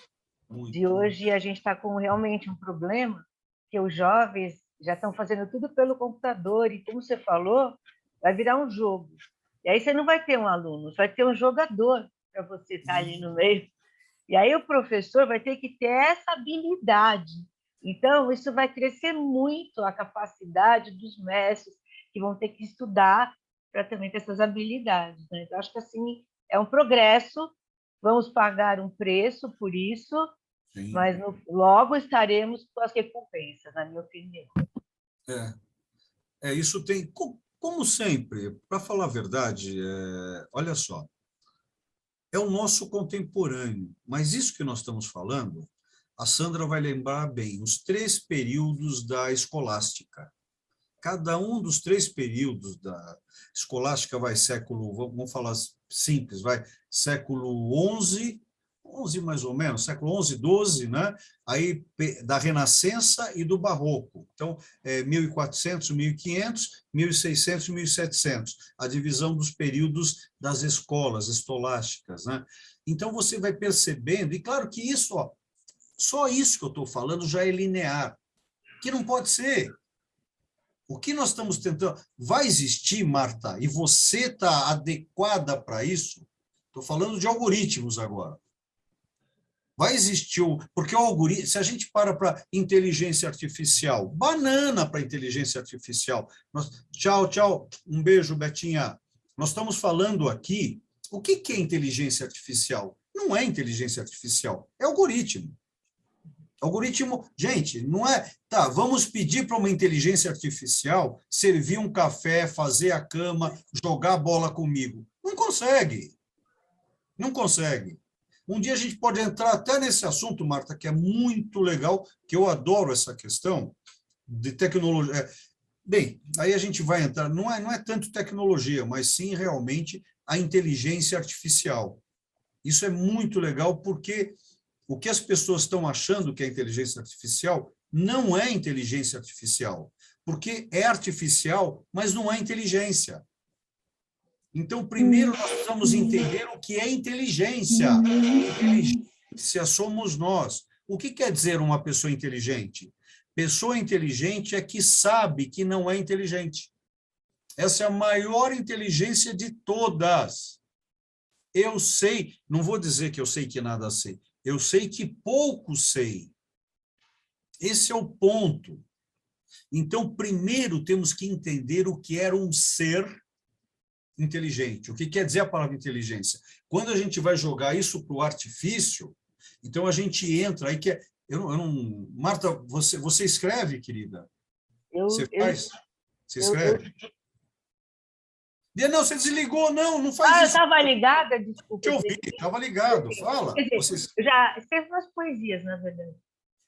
muito. De hoje a gente está com realmente um problema que os jovens já estão fazendo tudo pelo computador e, como você falou, vai virar um jogo. E aí você não vai ter um aluno, você vai ter um jogador para você estar ali no meio. E aí o professor vai ter que ter essa habilidade. Então, isso vai crescer muito a capacidade dos mestres que vão ter que estudar para também ter essas habilidades, né? Então, acho que assim é um progresso, vamos pagar um preço por isso, sim, mas logo estaremos com as recompensas, na minha opinião. Isso tem, como sempre, para falar a verdade, olha só, é o nosso contemporâneo, mas isso que nós estamos falando, a Sandra vai lembrar bem, os 3 períodos da escolástica. Cada um dos 3 períodos da escolástica vai século, vamos falar simples, vai século XI mais ou menos, século XI, XII, né? Aí da Renascença e do Barroco. Então, 1400, 1500, 1600 e 1700, a divisão dos períodos das escolas escolásticas, né? Então, você vai percebendo, e claro que isso, ó, só isso que eu estou falando já é linear, que não pode ser. O que nós estamos tentando... Vai existir, Marta, e você está adequada para isso? Estou falando de algoritmos agora. Vai existir... Porque o algoritmo... Se a gente para inteligência artificial, banana para inteligência artificial. Tchau, tchau. Um beijo, Betinha. Nós estamos falando aqui... O que é inteligência artificial? Não é inteligência artificial, é algoritmo. Algoritmo, gente, não é... Tá, vamos pedir para uma inteligência artificial servir um café, fazer a cama, jogar a bola comigo. Não consegue. Não consegue. Um dia a gente pode entrar até nesse assunto, Marta, que é muito legal, que eu adoro essa questão de tecnologia. Bem, aí a gente vai entrar... Não é tanto tecnologia, mas sim realmente a inteligência artificial. Isso é muito legal porque... O que as pessoas estão achando que é inteligência artificial não é inteligência artificial, porque é artificial, mas não é inteligência. Então, primeiro nós precisamos entender o que é inteligência. Inteligência somos nós. O que quer dizer uma pessoa inteligente? Pessoa inteligente é que sabe que não é inteligente. Essa é a maior inteligência de todas. Eu sei, não vou dizer que eu sei que nada sei, eu sei que pouco sei. Esse é o ponto. Então, primeiro temos que entender o que era um ser inteligente. O que quer dizer a palavra inteligência? Quando a gente vai jogar isso para o artifício, então a gente entra aí que é, eu não, Marta, você escreve, querida? Você faz? Você escreve? Não, você desligou, não faz isso. Eu estava ligada, desculpa. Deixa eu ouvir, estava ligado, fala. Quer dizer, eu já escrevo umas poesias, na verdade.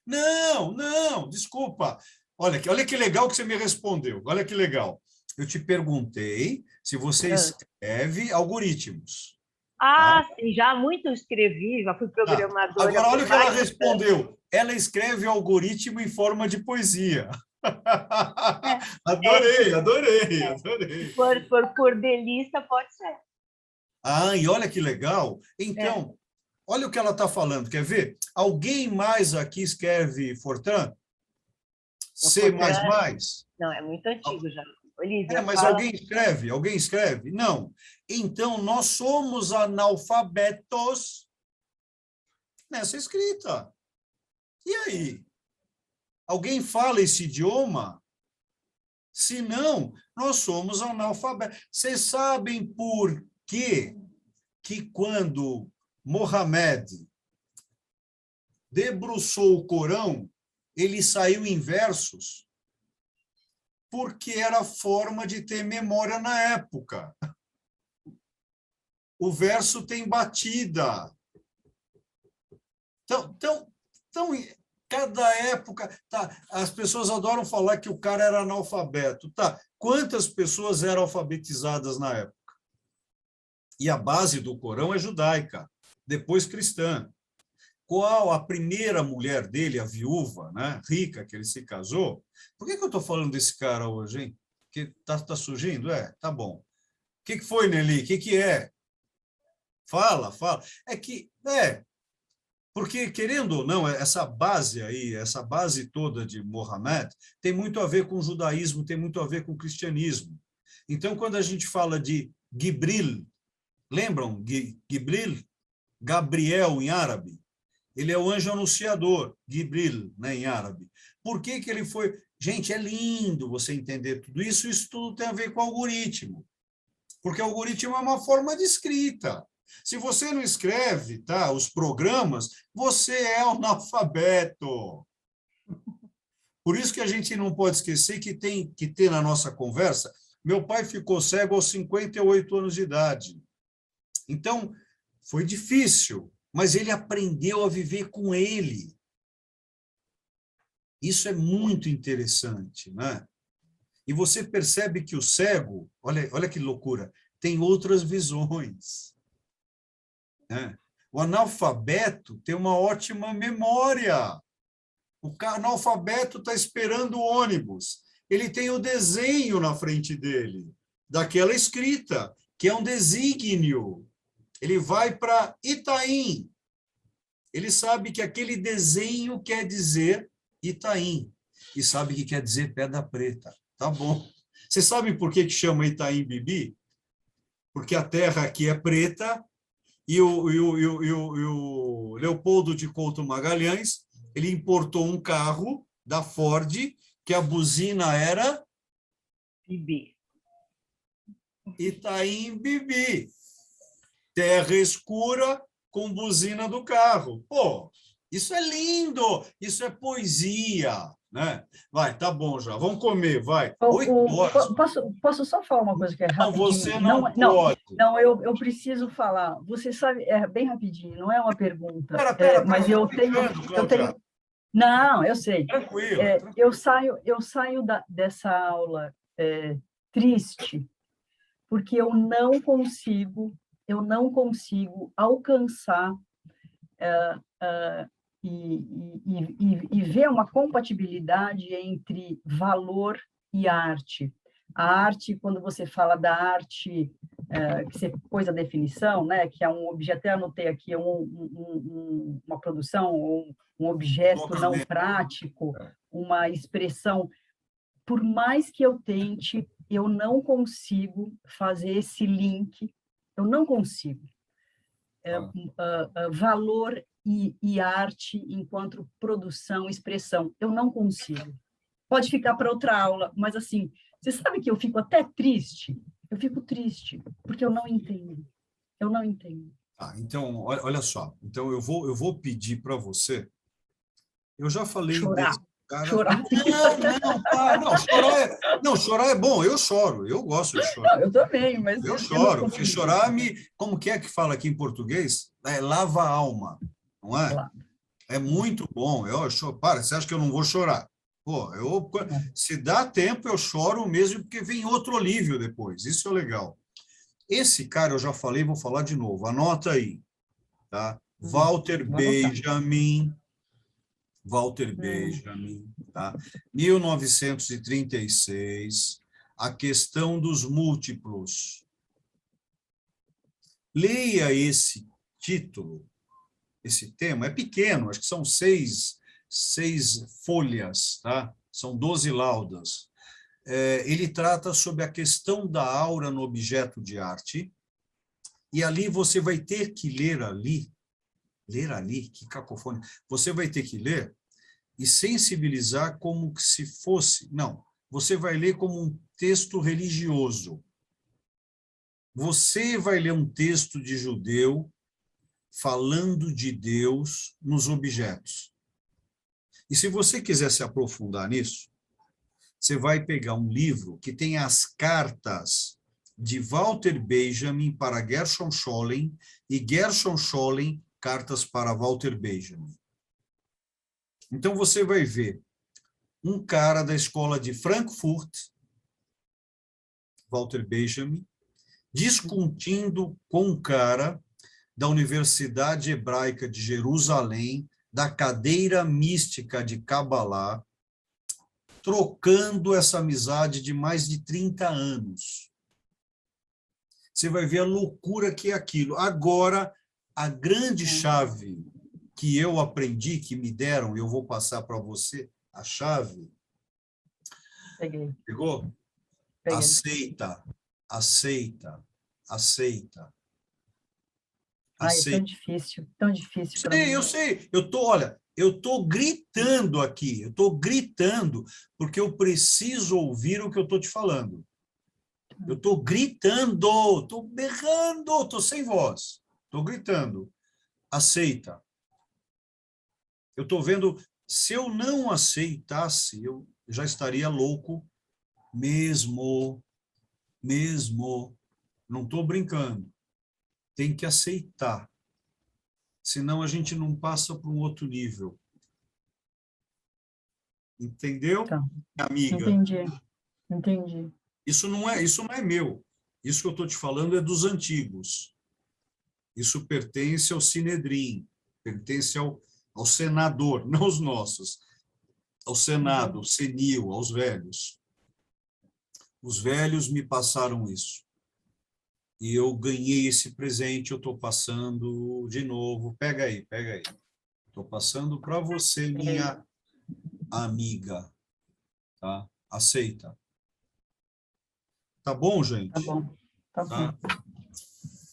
Não, desculpa. Olha que legal que você me respondeu. Olha que legal. Eu te perguntei se você escreve algoritmos. Sim, já muito escrevi, já fui programadora. Agora, olha o que ela respondeu. Ela escreve algoritmo em forma de poesia. Adorei. Por delícia, pode ser. E olha que legal. Então, olha o que ela está falando. Quer ver? Alguém mais aqui escreve Fortran? C++? Não, é muito antigo já. Olivia, Mas alguém escreve? Alguém escreve? Não. Então, nós somos analfabetos nessa escrita. E aí? Alguém fala esse idioma? Se não, nós somos analfabetos. Vocês sabem por quê que quando Mohamed debruçou o Corão, ele saiu em versos? Porque era a forma de ter memória na época. O verso tem batida. Então cada época... as pessoas adoram falar que o cara era analfabeto. Quantas pessoas eram alfabetizadas na época? E a base do Corão é judaica, depois cristã. Qual a primeira mulher dele, a viúva, né, rica, que ele se casou? Por que eu estou falando desse cara hoje, hein? Que tá surgindo? Tá bom. O que foi, Nelly? O que é? Fala. Porque, querendo ou não, essa base aí, essa base toda de Mohammed, tem muito a ver com o judaísmo, tem muito a ver com o cristianismo. Então, quando a gente fala de Gibril, lembram? Gibril? Gabriel, em árabe. Ele é o anjo anunciador, Gibril, né, em árabe. Por que ele foi... Gente, é lindo você entender tudo isso. Isso tudo tem a ver com algoritmo. Porque algoritmo é uma forma de escrita. Se você não escreve os programas, você é analfabeto. Por isso que a gente não pode esquecer que tem que ter na nossa conversa... Meu pai ficou cego aos 58 anos de idade. Então, foi difícil, mas ele aprendeu a viver com ele. Isso é muito interessante, né? E você percebe que o cego, olha que loucura, tem outras visões, né? O analfabeto tem uma ótima memória. O analfabeto está esperando o ônibus. Ele tem o desenho na frente dele, daquela escrita, que é um desígnio. Ele vai para Itaim. Ele sabe que aquele desenho quer dizer Itaim. E sabe que quer dizer Pedra Preta. Tá bom. Você sabe por que chama Itaim Bibi? Porque a terra aqui é preta e o Leopoldo de Couto Magalhães, ele importou um carro da Ford que a buzina era Bibi. Itaim Bibi. Terra escura com buzina do carro. Pô, isso é lindo, isso é poesia, né? Vai, tá bom já, vamos comer, vai. 8 horas. Posso só falar uma coisa que é rapidinho? Não, você não pode. Não, eu preciso falar. Você sabe, é bem rapidinho, não é uma pergunta. Pera, mas eu tenho. Não, eu sei. Tranquilo. Eu saio dessa aula triste, porque eu não consigo alcançar e ver uma compatibilidade entre valor e arte. A arte, quando você fala da arte que você pôs a definição, né, que é um objeto, até anotei aqui, uma produção, um objeto não prático, uma expressão. Por mais que eu tente, eu não consigo fazer esse link, eu não consigo. Valor e arte enquanto produção, expressão, eu não consigo. Pode ficar para outra aula, mas assim, você sabe que eu fico até triste? Eu fico triste, porque eu não entendo. Eu não entendo. Então, olha só. Então, eu vou pedir para você. Eu já falei chorar. desse cara. Chorar. Não, chorar é bom. Eu choro. Eu gosto de chorar. Não, eu também, mas eu choro. Porque chorar como que é que fala aqui em português? Lava a alma, não é? Claro. É muito bom. Você acha que eu não vou chorar? Pô, se dá tempo, eu choro mesmo, porque vem outro alívio depois. Isso é legal. Esse cara, eu já falei, vou falar de novo. Anota aí. Tá? Walter Benjamin. Walter Benjamin. Tá? 1936. A questão dos múltiplos. Leia esse título, esse tema. É pequeno, acho que são 6 folhas, tá? São 12 laudas. Ele trata sobre a questão da aura no objeto de arte, e ali você vai ter que ler ali, que cacofônia, você vai ter que ler e sensibilizar como que se fosse, não, você vai ler como um texto religioso. Você vai ler um texto de judeu falando de Deus nos objetos. E se você quiser se aprofundar nisso, você vai pegar um livro que tem as cartas de Walter Benjamin para Gershom Scholem e Gershom Scholem, cartas para Walter Benjamin. Então, você vai ver um cara da escola de Frankfurt, Walter Benjamin, discutindo com um cara da Universidade Hebraica de Jerusalém, da cadeira mística de Kabbalah, trocando essa amizade de mais de 30 anos. Você vai ver a loucura que é aquilo. Agora, a grande chave que eu aprendi, que me deram, eu vou passar para você, a chave. Peguei. Pegou? Peguei. Aceita, aceita, aceita. Ai, é tão difícil para mim. Eu sei. Eu estou gritando aqui, eu estou gritando, porque eu preciso ouvir o que eu estou te falando. Eu estou gritando, estou berrando, estou sem voz, estou gritando. Aceita. Eu estou vendo, se eu não aceitasse, eu já estaria louco mesmo. Não estou brincando. Tem que aceitar. Senão a gente não passa para um outro nível. Entendeu, tá. Amiga? Entendi. Isso não é meu. Isso que eu estou te falando é dos antigos. Isso pertence ao Sinedrim, pertence ao senador, não os nossos. Ao Senado, ao senil, aos velhos. Os velhos me passaram isso. E eu ganhei esse presente, eu estou passando de novo. Pega aí. Estou passando para você, minha amiga. Tá? Aceita. Tá bom, gente? Tá bom. Tá?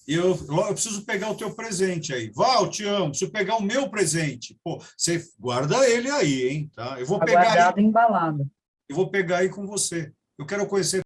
Eu preciso pegar o teu presente aí. Val, te amo. Preciso pegar o meu presente. Pô, você guarda ele aí, hein? Tá? Eu vou pegar guardado e embalado. Eu vou pegar aí com você. Eu quero conhecer